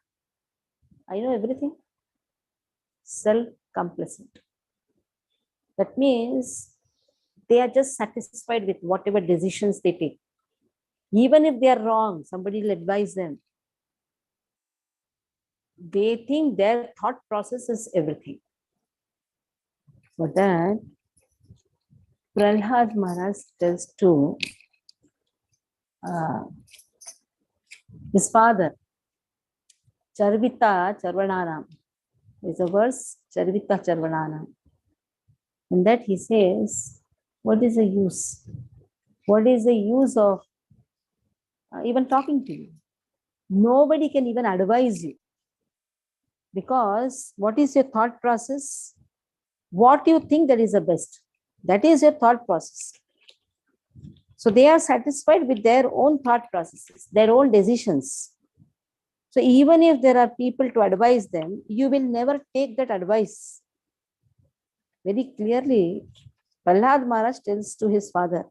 I know everything. Self-complacent. That means they are just satisfied with whatever decisions they take. Even if they are wrong, somebody will advise them. They think their thought process is everything. For that, Prahlad Maharaj tells to his father, Charvita Charvananam. There's a verse, Charvita Charvananam. In that he says, what is the use? What is the use of even talking to you? Nobody can even advise you. Because what is your thought process? What you think that is the best? That is your thought process. So they are satisfied with their own thought processes, their own decisions. So even if there are people to advise them, you will never take that advice. Very clearly, Prahlad Maharaj tells to his father,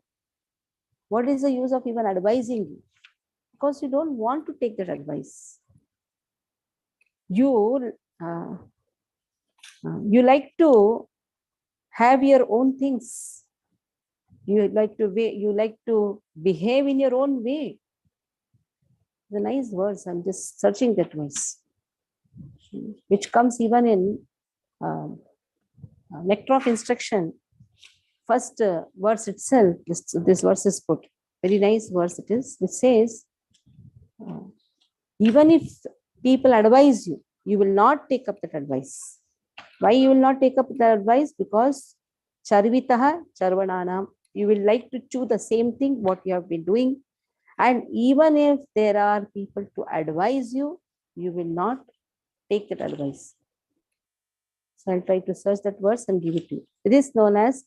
what is the use of even advising you? Because you don't want to take that advice. You like to have your own things. You like to behave in your own way. The nice words. I'm just searching that verse, which comes even in Nectar of Instruction. First verse itself. This verse is put. Very nice verse it is. It says, even if people advise you, you will not take up that advice. Why you will not take up that advice? Because Charvitaha Charvananam, you will like to choose the same thing what you have been doing. And even if there are people to advise you, you will not take that advice. So I'll try to search that verse and give it to you. It is known as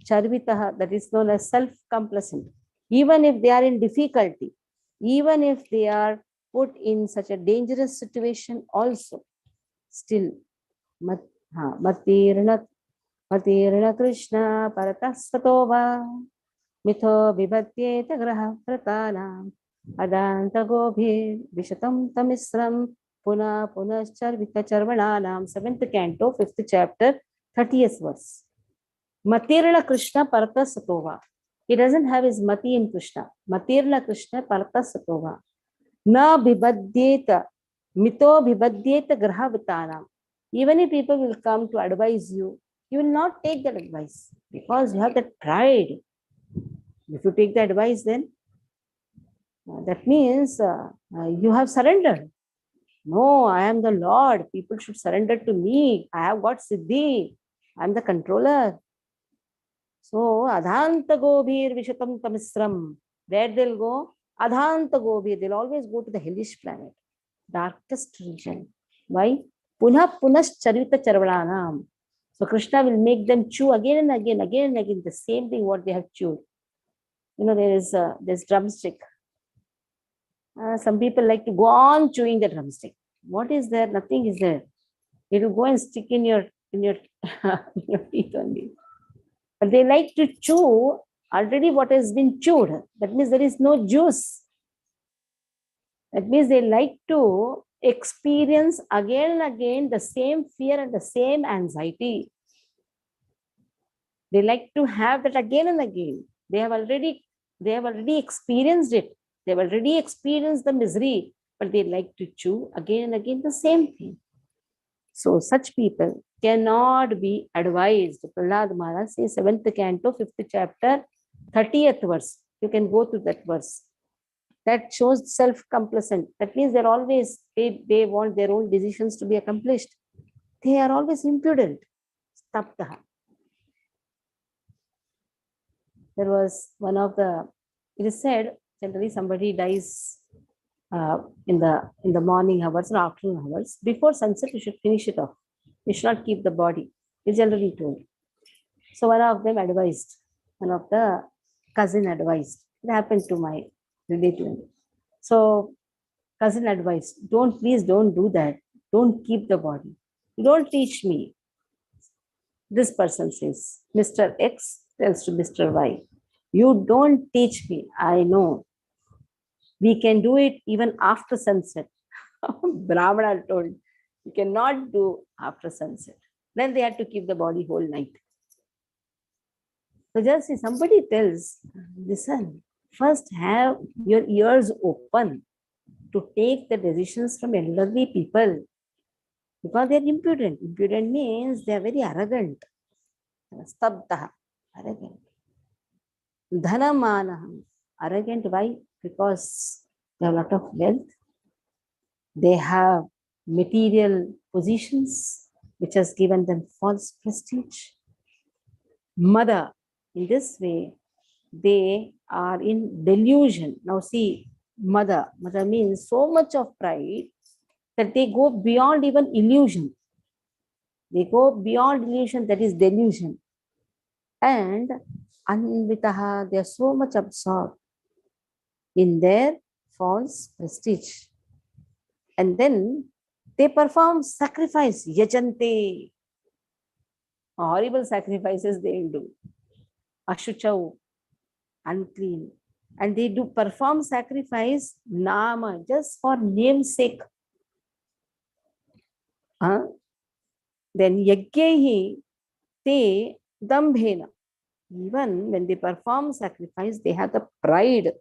Charvitaha, that is known as self-complacent. Even if they are in difficulty, even if they are put in such a dangerous situation also, still, Matirna Krishna Paratasatova Mitho Vibhatyeta Graha Pratanam Adanta Gobhir Vishatam Tamisram Puna Charvita Charvananam. 7th canto, 5th chapter, 30th verse. Matirna Krishna Paratasatova. He doesn't have his mati in Krishna. Matirna Krishna Paratasatova. Na Bibhadyeta Mito Bibhadyeta Graha Pratanam. Even if people will come to advise you, you will not take that advice because you have that pride. If you take the advice, then that means you have surrendered. No, I am the Lord. People should surrender to me. I have got Siddhi. I am the controller. So, Adhanta Gobhir Vishatam Tamisram. Where they'll go? Adhanta Gobhir. They'll always go to the hellish planet, darkest region. Why? Punha Punash Charita Charvalanam. So, Krishna will make them chew again and again, the same thing what they have chewed. You know, there is this drumstick. Some people like to go on chewing the drumstick. What is there? Nothing is there. It will go and stick in your in your teeth only. But they like to chew already what has been chewed. That means there is no juice. That means they like to experience again and again the same fear and the same anxiety. They like to have that again and again. They have already experienced it. They have already experienced the misery, but they like to chew again and again the same thing. So such people cannot be advised. Prahlad Maharaj says 7th canto, 5th chapter, 30th verse. You can go to that verse. That shows self-complacent. That means they're always, they want their own decisions to be accomplished. They are always impudent. Staptaha. There was one of the, it is said, generally somebody dies in the morning hours or afternoon hours. Before sunset, you should finish it off. You should not keep the body. It's generally told. So one of them advised, one of the cousin advised. It happened to my relative. So cousin advised, please don't do that. Don't keep the body. You don't teach me. This person says, Mr. X tells to Mr. Y, you don't teach me. I know. We can do it even after sunset. Brahmana told, you cannot do after sunset. Then they had to keep the body whole night. So just see, somebody tells, listen, first have your ears open to take the decisions from elderly people. Because they are impudent. Impudent means they are very arrogant. Stabdaha, arrogant. Dhanamanaham, arrogant. Why? Because they have a lot of wealth. They have material positions which has given them false prestige. Mother, in this way, they are in delusion. Now see, mother means so much of pride that they go beyond even illusion. They go beyond illusion, that is delusion. And anvitaha, they are so much absorbed in their false prestige. And then they perform sacrifice, yajante. Horrible sacrifices they will do. Ashuchau, unclean. And they do perform sacrifice, nama, just for namesake. Then yagyehi te dambhena. Even when they perform sacrifice, they have the pride.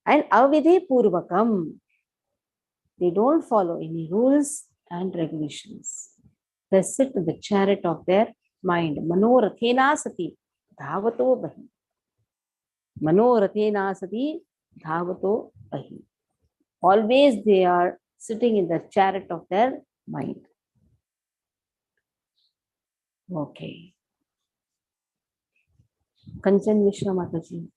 And avidhe purvakam. They don't follow any rules and regulations. They sit in the chariot of their mind. Manorathena sati dhavato bahi. Manorathena sati dhavato bahi. Always they are sitting in the chariot of their mind. Okay. Kanchan Mishra Mataji.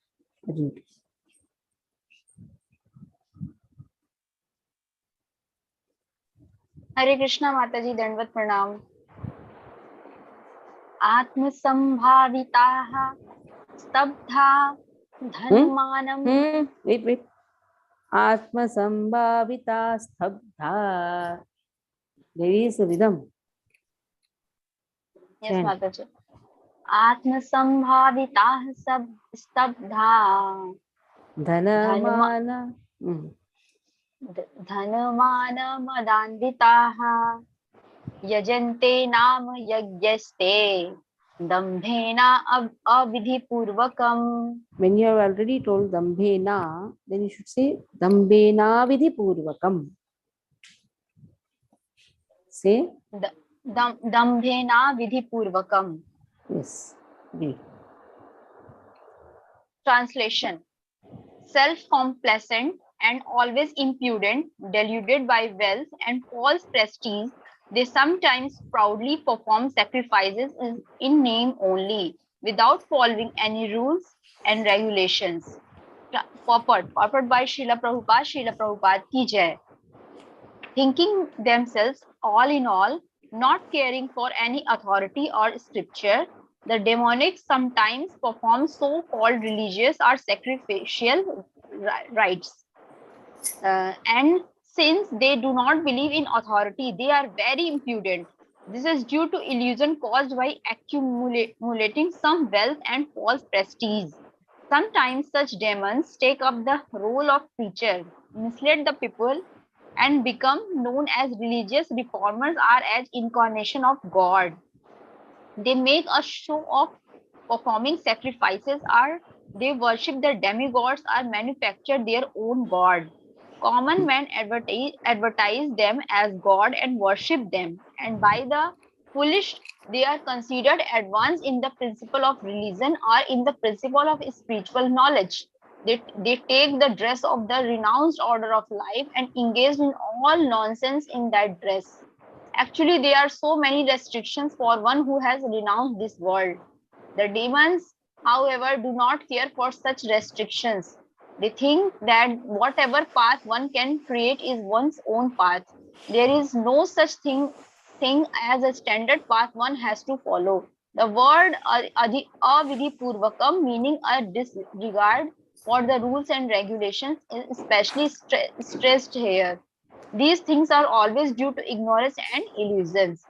हरे कृष्णा माता जी, दंडवत प्रणाम। आत्मसंभाविताः स्तब्धा धनमानम। Wait. Atmasambhavita stabdha. There is a rhythm. Yes, माता जी। आत्मसंभाविताः स्तब्धा Dhanamana. धनमानमदान्विताः यजन्ते नाम यज्ञस्ते दम्भेन अविधिपूर्वकम्. When you have already told dambhena, then you should say dambhena vidhipurvakam. Say Dambhena vidhipurvakam. Yes. Read. Translation. Self-complacent and always impudent, deluded by wealth and false prestige, they sometimes proudly perform sacrifices in name only, without following any rules and regulations. Purport by Srila Prabhupada ki jai. Thinking themselves all in all, not caring for any authority or scripture, the demonic sometimes perform so-called religious or sacrificial rites. And since they do not believe in authority, they are very impudent. This is due to illusion caused by accumulating some wealth and false prestige. Sometimes such demons take up the role of preacher, mislead the people, and become known as religious reformers or as incarnation of God. They make a show of performing sacrifices, or they worship their demigods or manufacture their own god. Common men advertise them as God and worship them, and by the foolish they are considered advanced in the principle of religion or in the principle of spiritual knowledge. They take the dress of the renounced order of life and engage in all nonsense in that dress. Actually, there are so many restrictions for one who has renounced this world. The demons, however, do not care for such restrictions. They think that whatever path one can create is one's own path. There is no such thing as a standard path one has to follow. The word avidhi meaning a disregard for the rules and regulations, is especially stressed here. These things are always due to ignorance and illusions.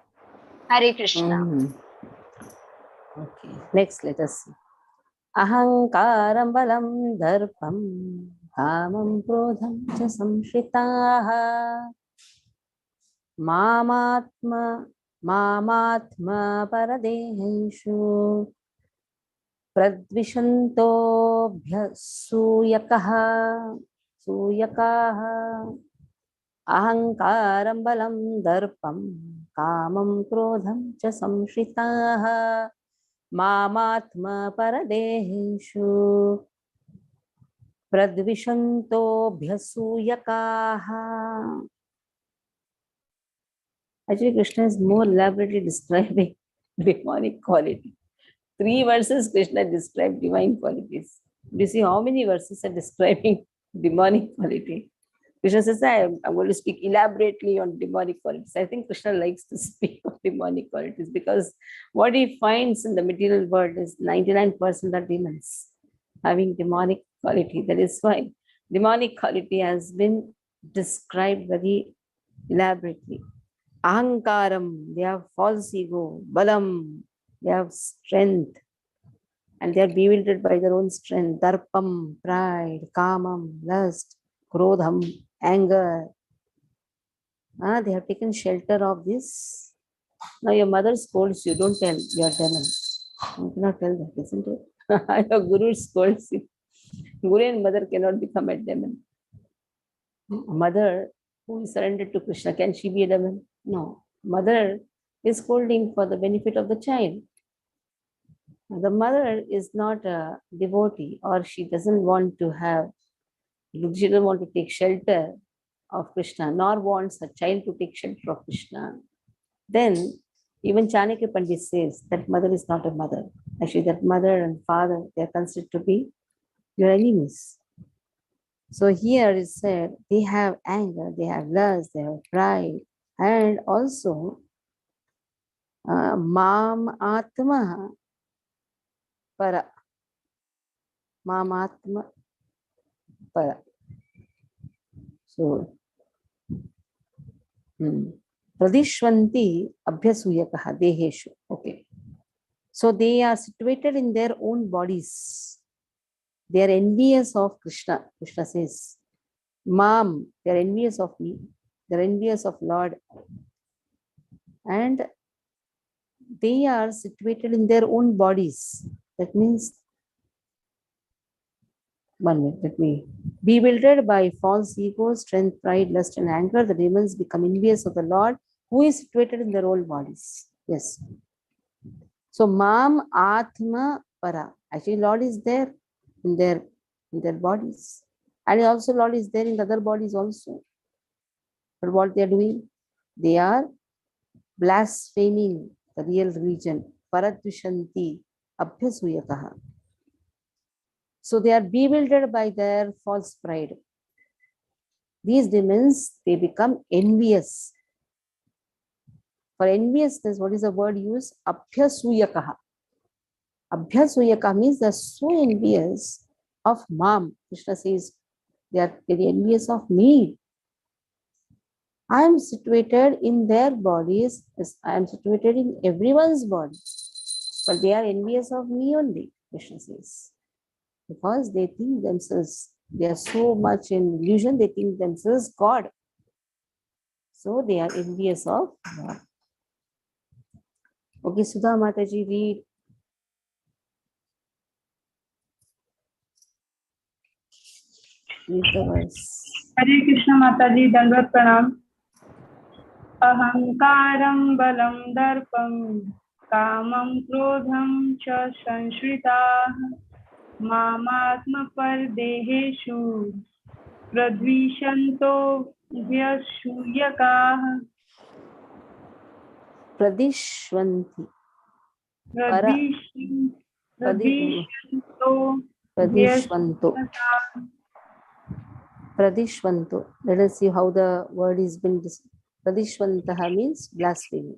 Hare Krishna. Okay. Next, let us see. Ahankaram balam darpam kamam krodham cha samshritaha mamatma paradeheshu suyakaha ahankaram balam darpam kamam krodham cha samshritaha मामात्म परदेहेषु प्रद्विषन्तोऽभ्यसूयकाः. Actually, Krishna is more elaborately describing demonic quality. 3 verses Krishna described divine qualities. Do you see how many verses are describing demonic quality? Krishna says, I'm going to speak elaborately on demonic qualities. I think Krishna likes to speak of demonic qualities because what he finds in the material world is 99% are demons having demonic quality. That is why demonic quality has been described very elaborately. Ahankaram, they have false ego. Balam, they have strength. And they are bewildered by their own strength. Darpam, pride. Kamam, lust. Krodham, anger. They have taken shelter of this. Now your mother scolds you, don't tell you are demon. You cannot tell that, isn't it? Your guru scolds you. Guru and mother cannot become a demon. A mother who is surrendered to Krishna, can she be a demon? No. Mother is scolding for the benefit of the child. The mother is not a devotee, or she doesn't want to take shelter of Krishna, nor wants a child to take shelter of Krishna. Then even Chanakya Pandit says that mother is not a mother. Actually, that mother and father, they are considered to be your enemies. So here it said they have anger, they have lust, they have pride, and also Mam Atma Para. Mam Atma Para. So, Pradishwanti Abhyasuyakaha Deheshu. Okay. So they are situated in their own bodies. They are envious of Krishna. Krishna says, Mam, they are envious of me. They are envious of Lord. And they are situated in their own bodies. That means, one minute, let me. Bewildered by false ego, strength, pride, lust, and anger, the demons become envious of the Lord who is situated in their own bodies. Yes. So Mam Atma Para. Actually, Lord is there in their bodies. And also Lord is there in the other bodies also. But what they are doing? They are blaspheming the real religion. Paradvishanti Abhyasuyakaha. So they are bewildered by their false pride. These demons, they become envious. For enviousness, what is the word used? Abhyasuyakaha. Abhyasuyaka means they are so envious of Mam. Krishna says they are very envious of me. I am situated in their bodies. I am situated in everyone's body. But they are envious of me only, Krishna says. Because they think themselves, they are so much in illusion, they think themselves God. So they are envious of God. Okay, Sudha Mataji, read. Read the verse. Hare Krishna Mataji, Dandavat Pranam. Ahankaram balam darpam kamam krodham cha sanshritah mamatma pardeheshu pradvishanto vyashuyakah. Pradishwanti. Pradvishanto Pradishwanto. Pradishwanto. Let us see how the word is been. Pradishwantaha means blasphemy.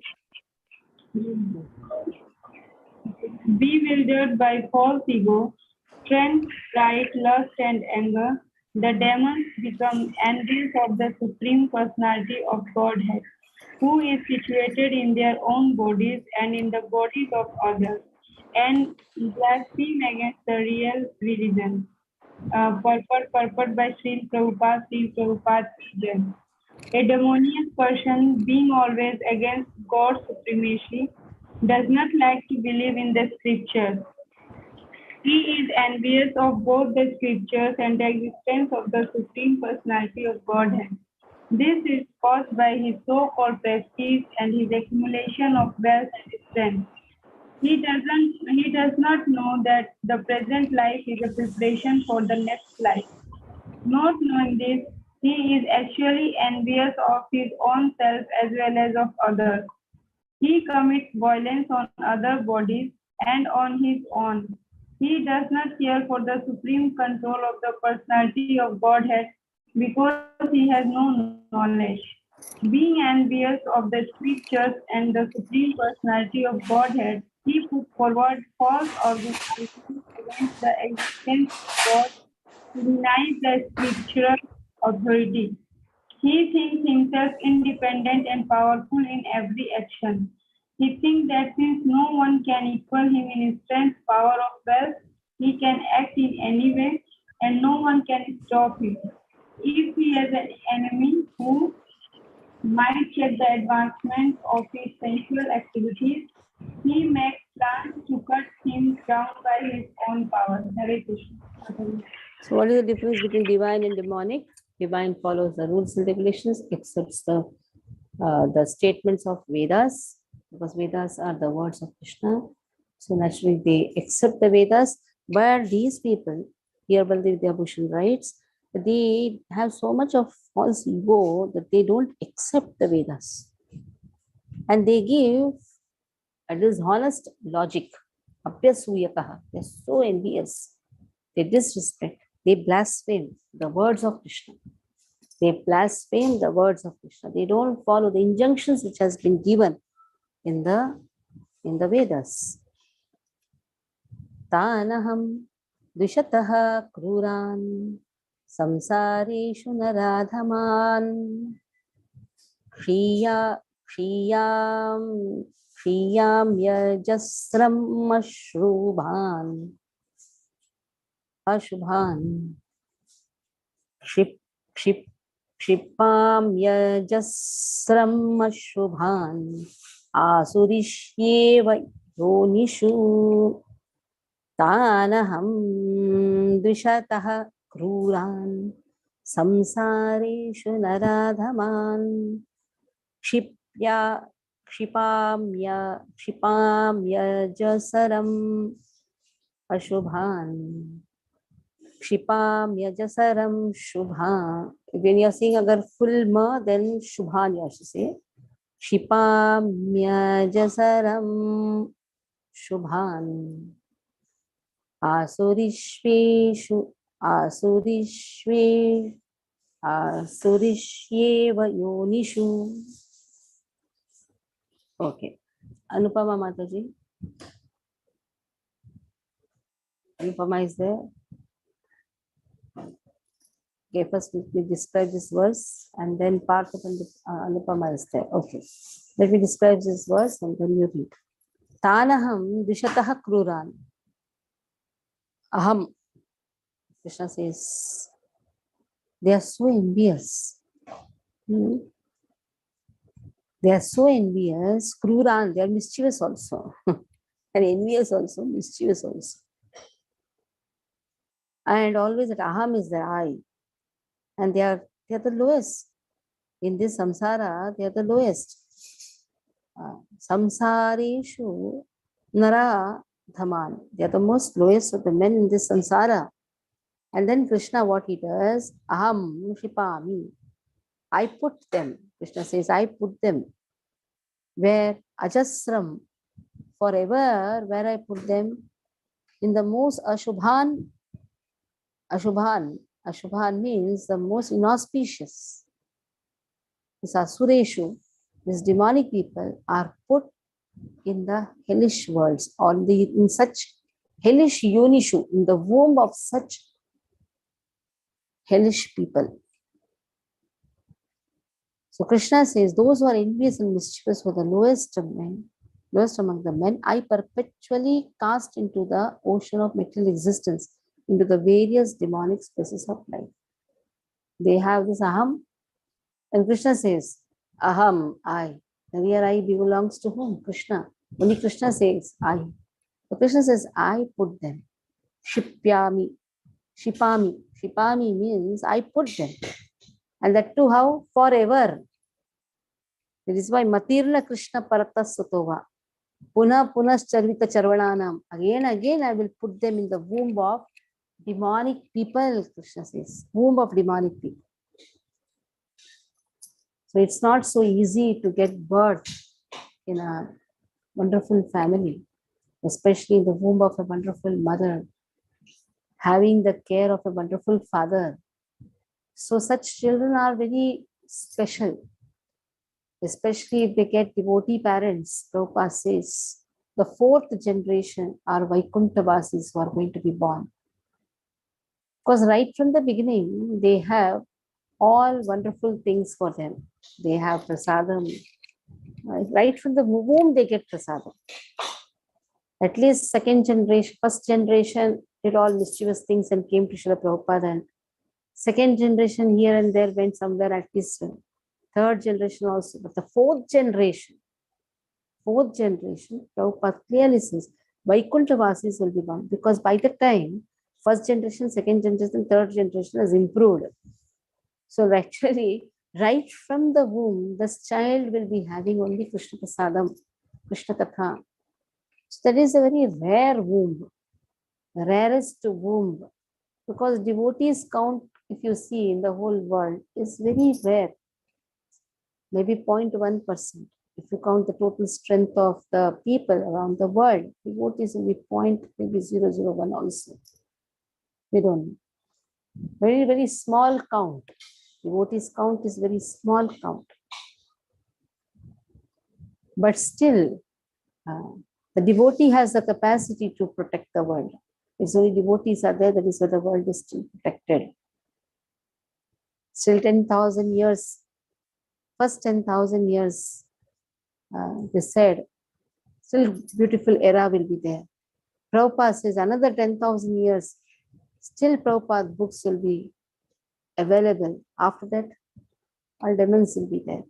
Bewildered by false ego, strength, pride, lust, and anger, the demons become envious of the Supreme Personality of Godhead, who is situated in their own bodies and in the bodies of others, and blaspheme against the real religion. Purport by Sri Prabhupada. A demoniac person, being always against God's supremacy, does not like to believe in the scriptures. He is envious of both the scriptures and the existence of the Supreme Personality of Godhead. This is caused by his so-called prestige and his accumulation of wealth and strength. He does not know that the present life is a preparation for the next life. Not knowing this, he is actually envious of his own self as well as of others. He commits violence on other bodies and on his own. He does not care for the supreme control of the personality of Godhead because he has no knowledge. Being envious of the scriptures and the supreme personality of Godhead, he puts forward false arguments against the existence of God, denies the scriptural authority. He thinks himself independent and powerful in every action. He thinks that since no one can equal him in strength, power, or wealth, he can act in any way and no one can stop him. If he has an enemy who might check the advancement of his sensual activities, he makes plans to cut him down by his own power. Hare Krishna. So what is the difference between divine and demonic? Divine follows the rules and regulations, accepts the statements of Vedas, because Vedas are the words of Krishna. So naturally they accept the Vedas. But these people, here Baldev Vidyabhushan writes, they have so much of false ego that they don't accept the Vedas. And they give a dishonest logic. Apyasuyakaha. They're so envious. They disrespect. They blaspheme the words of Krishna. They blaspheme the words of Krishna. They don't follow the injunctions which has been given in the Vedas. Tanaham dvishataha kruran samsareshu naradhaman Shriyam yajasram mashrubhan Ashubhan Kshipam yajasram ashubhan Asurishyeva yonishu Tanaham dvishataha kruran samsareshu naradhaman ya Kshipamya jasaram ashubhan. Kshipamya jasaram shubha. When you are saying agar full ma, then shubhan you have to say. Kshipamya jasaram shubhan. Asurishveshu Asurishyeva yonishu. Okay. Anupama Mataji. Anupama is there. Okay, first we describe this verse and then part of Anupama is there. Okay. Let me describe this verse and then you read. Tanaham dishataha kruran. Aham. Krishna says, they are so envious. They are so envious. Kruran, they are mischievous also. And envious also, mischievous also. And always that aham is the I. And they are the lowest. In this samsara, they are the lowest. Samsareshu nara dhaman. They are the most lowest of the men in this samsara. And then Krishna, what he does, aham shipami. I put them. Krishna says, I put them. Where ajasram, forever, where I put them, in the most ashubhan. Ashubhan means the most inauspicious. This asureshu, these demonic people are put in the hellish worlds, or in such hellish yonishu, in the womb of such hellish people. So Krishna says, those who are envious and mischievous were the lowest of men, lowest among the men, I perpetually cast into the ocean of material existence, into the various demonic species of life. They have this aham, and Krishna says, aham, I. And here I belongs to whom? Krishna. Only Krishna says, I. So Krishna says, I put them. Shipyami. Shipami. Shipami means I put them. And that too how? Forever. That is why Matirna Krishna Paratas Sutova. Puna Charvita Charvananam. Again, I will put them in the womb of demonic people, Krishna says. Womb of demonic people. So it's not so easy to get birth in a wonderful family, especially in the womb of a wonderful mother, having the care of a wonderful father. So such children are very special, especially if they get devotee parents. Prabhupada says the fourth generation are Vaikuntavasis who are going to be born. Because right from the beginning, they have all wonderful things for them. They have prasadam. Right from the womb, they get prasadam. At least second generation, first generation did all mischievous things and came to Srila Prabhupada, and second generation here and there went somewhere, at least third generation also. But the fourth generation, Prabhupada clearly says, Vaikuntavasis will be born, because by the time first generation, second generation, third generation has improved. So actually, right from the womb, this child will be having only Krishna Prasadam, Krishna Katha. So that is a very rare womb, the rarest womb, because devotees count, if you see in the whole world, is very rare, maybe 0.1%. If you count the total strength of the people around the world, devotees will be maybe 0.001 also. We don't know. Very, very small count. Devotees count is very small count. But still, the devotee has the capacity to protect the world. If only devotees are there, that is why the world is still protected. Still 10,000 years, first 10,000 years, they said, still beautiful era will be there. Prabhupada says another 10,000 years, still Prabhupada books will be available. After that, all demons will be there.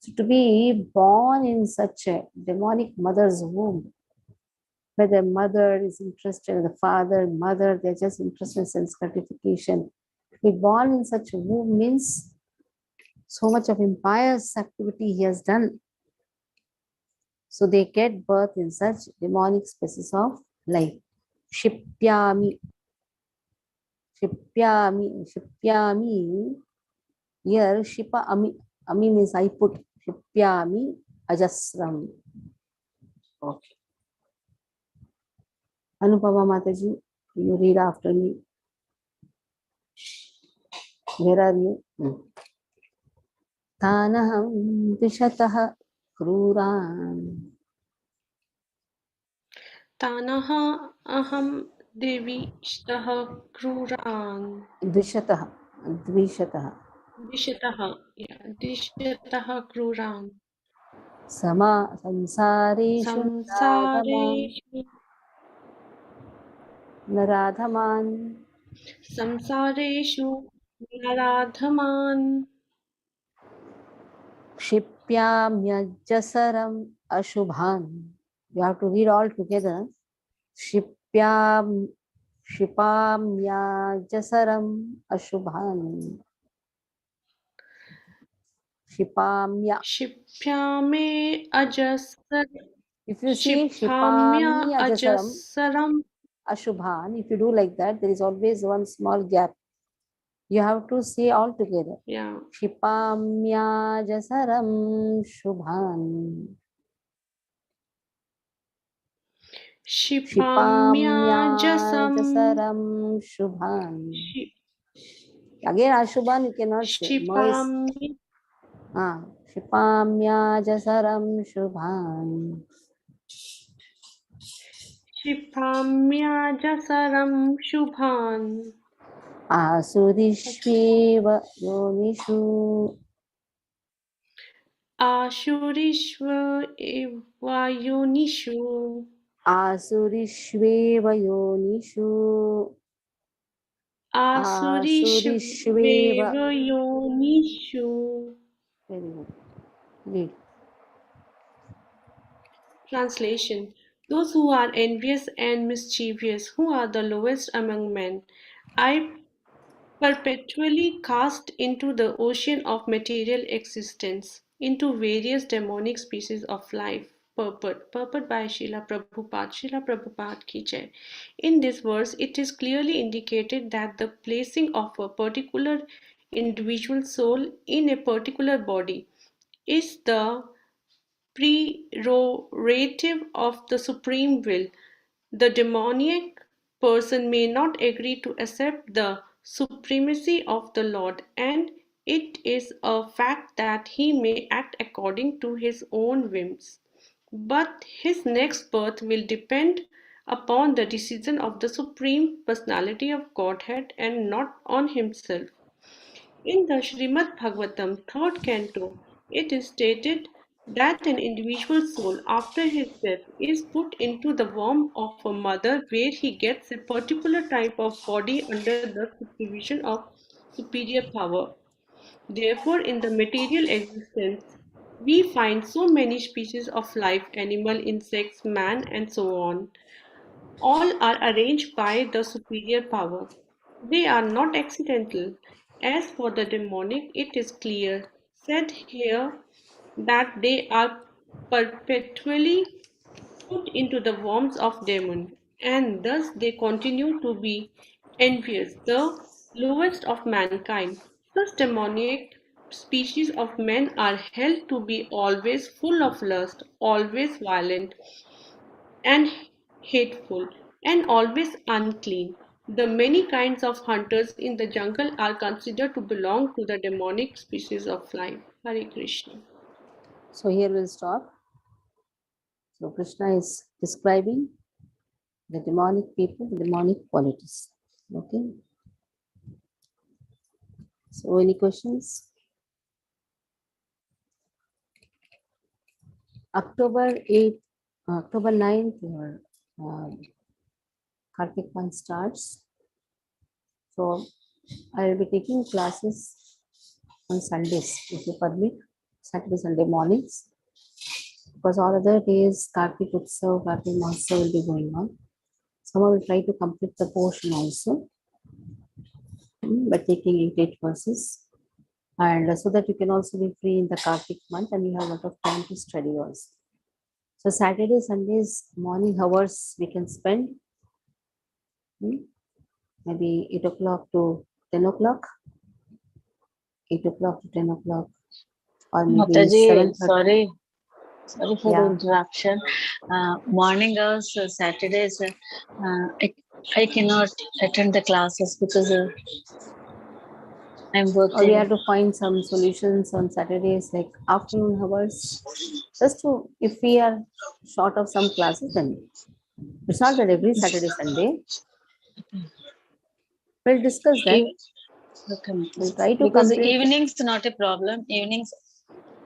So to be born in such a demonic mother's womb, where the mother is interested, the father, mother, they're just interested in sense gratification. To be born in such a womb means so much of impious activity he has done. So they get birth in such demonic species of life. Shipyami. Here Shipa Ami. Ami means I put. Shipyami Ajasram. Okay. Anupama Mataji, you read after me. Where are you? Tanaham Dishataha Kruran. Tanaha aham devishtaha kruran. Dvishataha. Dishataha kruran. Sama Samsareshu Naradhaman. Samsareshu naradhaman. Shipyamyajasaram Ashubhan. You have to read all together. Shipamyajasaram Ashubhan. Shipamya. Shipyame ajasar. If you see Shipamya Shipamyajasaram ajasaram. Ashubhan, if you do like that, there is always one small gap. You have to say all together. Yeah. Shipamyajasaram Shubhan. Shipamyajasaram Shubhan. Again, Ashubhan you cannot say. Shipamyajasaram Shubhan. Shipamyajasaram shubhan. Asurishveva yonishu. Ashurishva evayonishu. Asurishveva yonishu. Asurishveva yonishu. Very good. Read. Translation. Those who are envious and mischievous, who are the lowest among men, I perpetually cast into the ocean of material existence, into various demonic species of life. Purport by Srila Prabhupada ki jai. In this verse, it is clearly indicated that the placing of a particular individual soul in a particular body is the prerogative of the supreme will. The demoniac person may not agree to accept the supremacy of the Lord, and it is a fact that he may act according to his own whims. But his next birth will depend upon the decision of the Supreme Personality of Godhead and not on himself. In the Srimad Bhagavatam, 3rd canto, it is stated that an individual soul after his death is put into the womb of a mother where he gets a particular type of body under the supervision of superior power. Therefore, in the material existence, we find so many species of life, animal, insects, man, and so on. All are arranged by the superior power. They are not accidental. As for the demonic, it is clear, said here, that they are perpetually put into the worms of demon, and thus they continue to be envious, the lowest of mankind. Such demoniac species of men are held to be always full of lust, always violent, and hateful, and always unclean. The many kinds of hunters in the jungle are considered to belong to the demonic species of life. Hare Krishna. So here we'll stop. So Krishna is describing the demonic people, the demonic qualities. Okay. So any questions? October 8th, October 9th, your Kartik month starts. So I will be taking classes on Sundays, if you permit, Saturday, Sunday mornings. Because all other days, Kartik Utsav, Kartik Mahotsav will be going on. Someone will try to complete the portion also by taking 8 verses. And so that you can also be free in the Kartik month and you have a lot of time to study also. So Saturday, Sundays, morning hours we can spend maybe 8 o'clock to 10 o'clock, 8 o'clock to 10 o'clock, or maybe Mataji, 7:30. sorry for the Yeah. interruption. Morning hours, Saturdays, I cannot attend the classes because I'm Or we working. have to find some solutions on Saturdays, like afternoon hours. Just to, if we are short of some classes, then it's not that every Saturday, Sunday. We'll discuss that. Okay, We'll try to because complete. evenings not a problem. Evenings,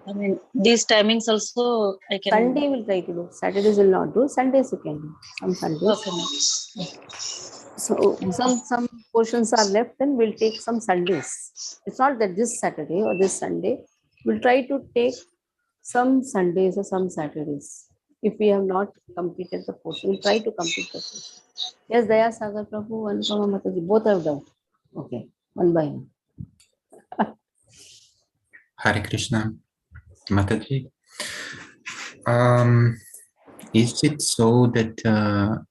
I mean, these timings also I can. Sunday we'll try to do. Saturdays will not do. Sundays you can do. Some Sundays. Okay. So some portions are left, then we'll take some Sundays. It's not that this Saturday or this Sunday. We'll try to take some Sundays or some Saturdays. If we have not completed the portion, we'll try to complete the portion. Yes, Daya Sagar Prabhu, Anupama Mataji, both have done. Okay, one by one. Hare Krishna, Mataji. Is it so that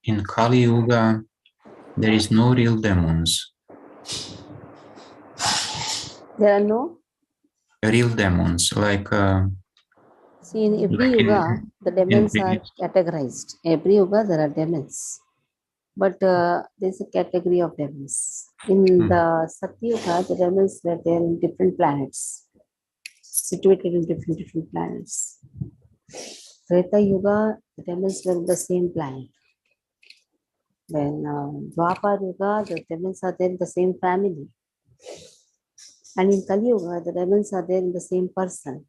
in Kali Yuga there is no real demons? There are no. Real demons, like. See, in every Like yuga, the demons are categorized. Every yuga, there are demons. But there's a category of demons. In the Satyuga, the demons were there in different planets, situated in different planets. Treta Yuga, the demons were in the same planet. Then Dwapar Yuga, the demons are there in the same family. And in Kali Yuga, the demons are there in the same person.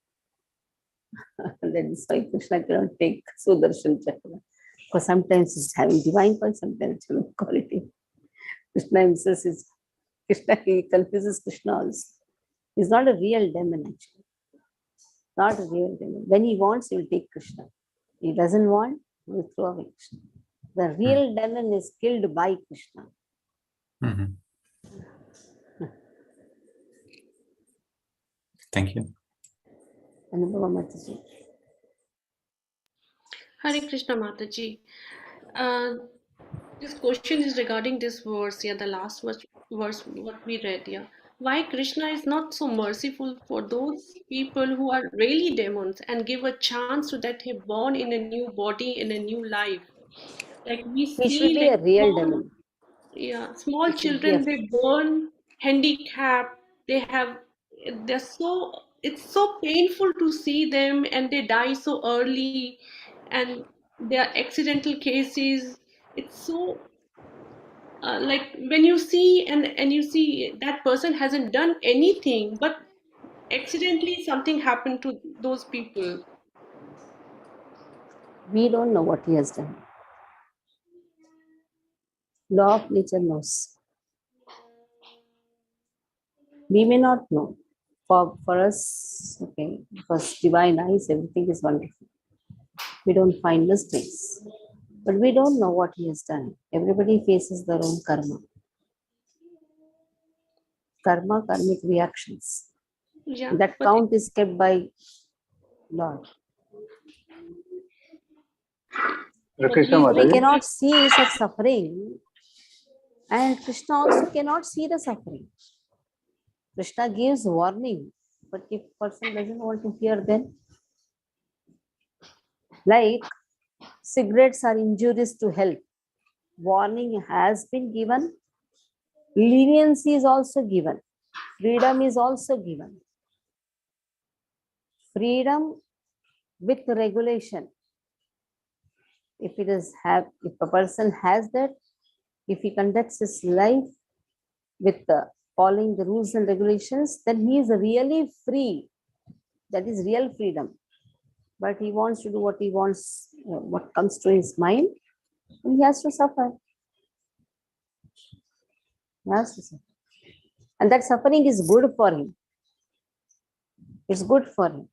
That is why Krishna cannot take Sudarshan Chakra. Because sometimes it's having divine quality, sometimes human quality. Krishna himself is, Krishna, he confuses Krishna also. He's not a real demon actually. Not a real demon. When he wants, he will take Krishna. He doesn't want, he will throw away Krishna. The real demon is killed by Krishna. Thank you. Anubhava Mataji. Hare Krishna Mataji. This question is regarding this verse, the last verse what we read, Why Krishna is not so merciful for those people who are really demons and give a chance to that he born in a new body, in a new life. Like we He should see be like a real demon. small He should be a, children, they born handicapped, they're so, it's so painful to see them and they die so early and they are accidental cases. It's so like when you see and you see that person hasn't done anything but accidentally something happened to those people. we don't know what he has done. Law of nature knows. We may not know. For us, okay, because divine eyes, everything is wonderful. We don't find mistakes. But we don't know what he has done. Everybody faces their own karma. Karma, karmic reactions. That But count is kept by Lord. We cannot see such suffering, and Krishna also cannot see the suffering. Krishna gives warning, but if person doesn't want to hear, then like cigarettes are injurious to health. Warning has been given. Leniency is also given. Freedom is also given. Freedom with regulation. If a person has that, if he conducts his life with following the rules and regulations, then he is really free. That is real freedom. But he wants to do what he wants, what comes to his mind, and he has to suffer. He has to suffer. And that suffering is good for him. It's good for him.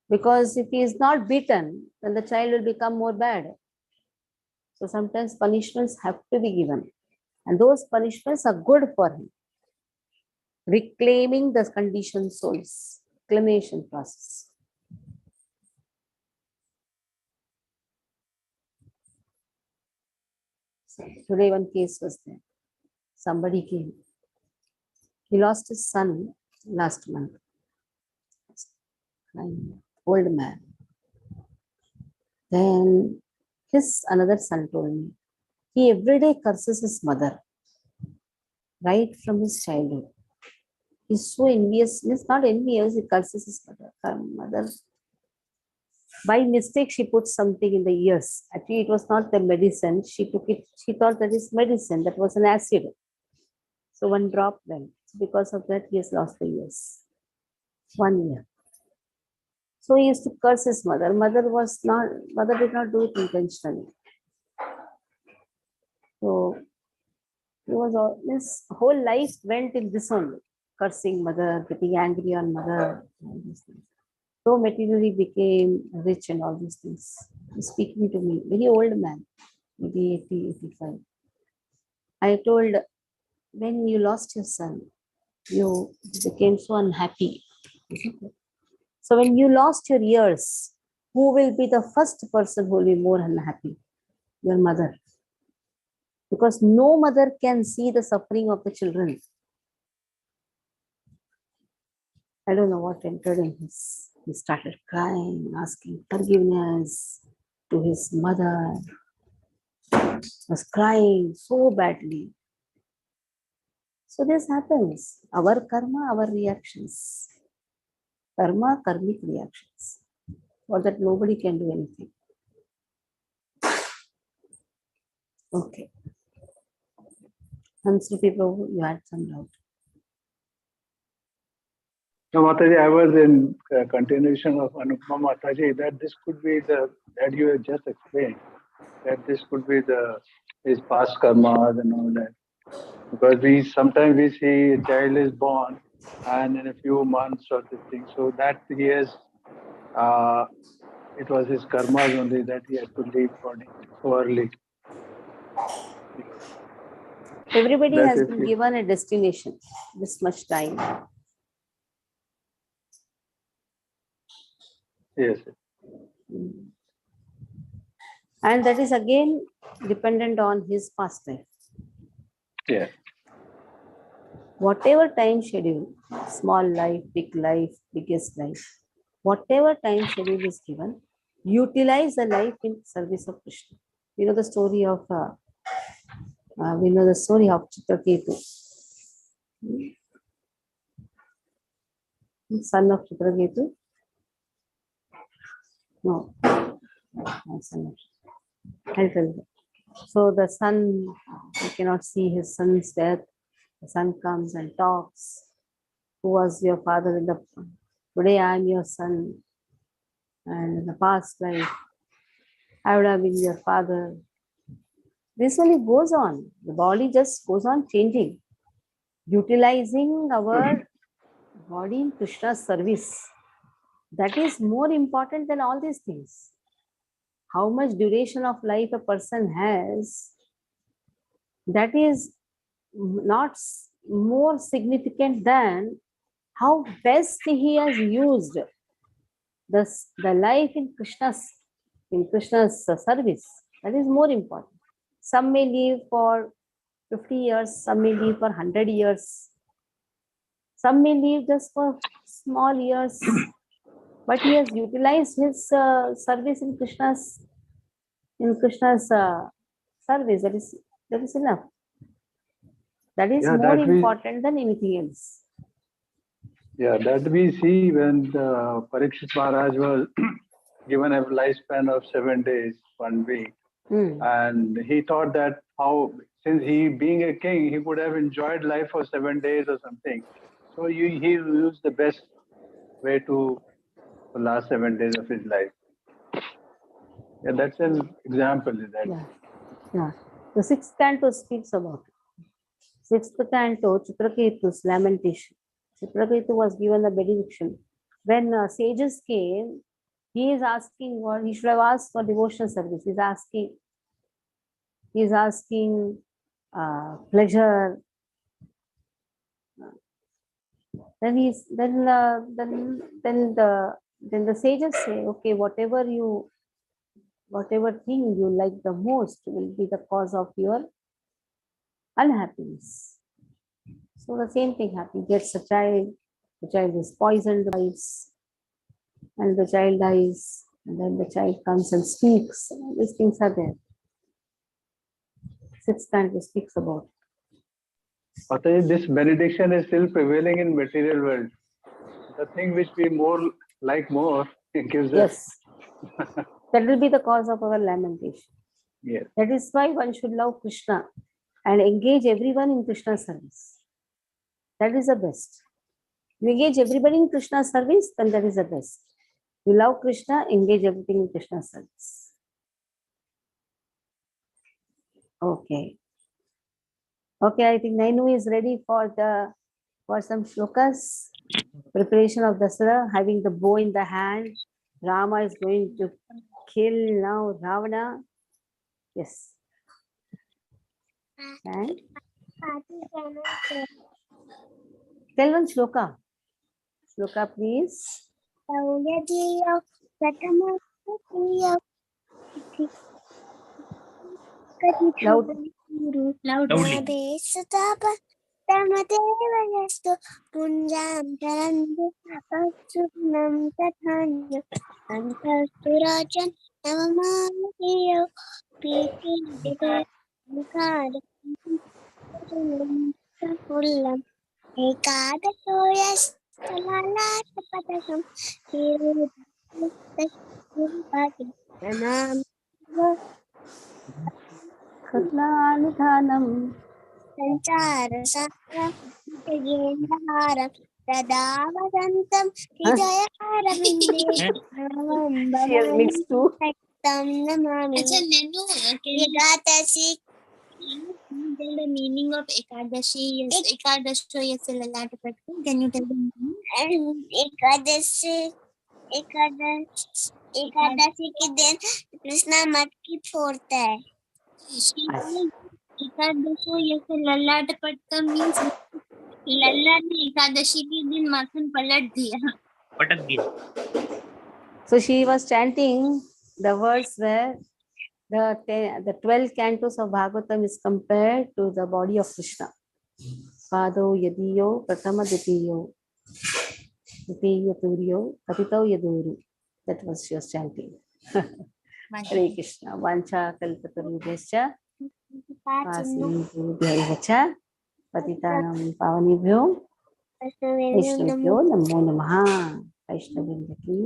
Because if he is not beaten, then the child will become more bad. So sometimes punishments have to be given. And those punishments are good for him. Reclaiming the conditioned souls. Reclamation process. So today one case was there. Somebody came. He lost his son last month. An old man. Then his another son told me, he every day curses his mother, right from his childhood. He's so envious. He's not envious, he curses his mother. Her mother, by mistake, she put something in the ears. Actually, it was not the medicine. She took it, she thought that is medicine. That was an acid. So one drop went. Because of that, he has lost the ears. 1 year. So he used to curse his mother. Mother did not do it intentionally. So his whole life went in this only. Cursing mother, getting angry on mother, all these things. So materially became rich and all these things. He's speaking to me, very old man, maybe 80, 85. I told, when you lost your son, you became so unhappy. So when you lost your ears, who will be the first person who will be more unhappy? Your mother. Because no mother can see the suffering of the children. I don't know what entered in his. He started crying, asking forgiveness to his mother. Was crying so badly. So this happens. Our karma, our reactions. Karma, karmic reactions. For that nobody can do anything. Okay. Hansruti Prabhu, you had some doubt. No, Mataji, I was in continuation of Anupama Mataji, that this could be that you have just explained, that this could be his past karmas and all that. Because sometimes we see a child is born and in a few months or this thing, so that he has, it was his karmas only that he had to leave body so early. Everybody That has is been it. given a destination, this much time. Yes. And that is again dependent on his past life. Yeah. Whatever time schedule, small life, biggest life, whatever time schedule is given, utilize the life in service of Krishna. We know the story of Chitraketu, son of Chitraketu. No, son of. I'll tell you. So the son, you cannot see his son's death. The son comes and talks. Who was your father in the today? I am your son. And in the past life, I would have been your father. This only goes on. The body just goes on changing. Utilizing our body in Krishna's service. That is more important than all these things. How much duration of life a person has, that is not more significant than how best he has used the life in Krishna's service. That is more important. Some may live for 50 years, some may live for 100 years, some may live just for small years, but he has utilized his service in Krishna's service. That is enough. That is more important than anything else. Yeah, that we see when Parikshit Maharaj was given a lifespan of 7 days, 1 week. And he thought that since he being a king, he would have enjoyed life for 7 days or something. So he used the best way to the last 7 days of his life. Yeah, that's an example. Yeah. The sixth canto speaks about it. Sixth canto, Chitraketu's lamentation. Chitraketu was given the benediction. When sages came, he is asking what he should have asked for devotional service. He is asking pleasure. Then the sages say, okay, whatever you whatever thing you like the most will be the cause of your unhappiness. So the same thing happens. Gets a child, the child is poisoned by it, and the child dies, and then the child comes and speaks. These things are there. Sixth canto speaks about. Mataji, this benediction is still prevailing in material world. The thing which we like more, it gives us. Yes. That will be the cause of our lamentation. Yes. That is why one should love Krishna and engage everyone in Krishna's service. That is the best. You engage everybody in Krishna's service, then that is the best. You love Krishna, engage everything in Krishna's service. Okay. Okay, I think Nainu is ready for some shlokas. Preparation of Dasara, having the bow in the hand. Rama is going to kill now Ravana. Yes. And tell one shloka. Shloka, please. Loudly. Tamadevayastu punjam tarandu apasubnam tathanyu antasturajan navamaniyo priti dede mukada kullam ekada soyas talalata padakam tirupati namam Katlanithanam Sanchara Tadavadantam Hidayarabinde She has mixed two. Tam Namami. Ekadashi. Tell the meaning of Ekadashi. Yes, Ekadashi is a lot of it. Can you tell the meaning? Ekadashi के दिन कृष्णा मत की फोड़ता है एकादशी ऐसे ललाट पटका means लल्ला ने एकादशी के दिन माखन पलट दिया पटक दिया. So she was chanting the words where the 12 cantos of Bhagavatam is compared to the body of Krishna. Pado yadiyo pratama ditiyo ditiyo turiyo patito yaduru. That was she was chanting. Hare Krishna. Vancha kalpatarubhyascha vasinubhyaivacha patitanam pavanibhyo Vaishnavyo namo namaha. Vaishnavindaki.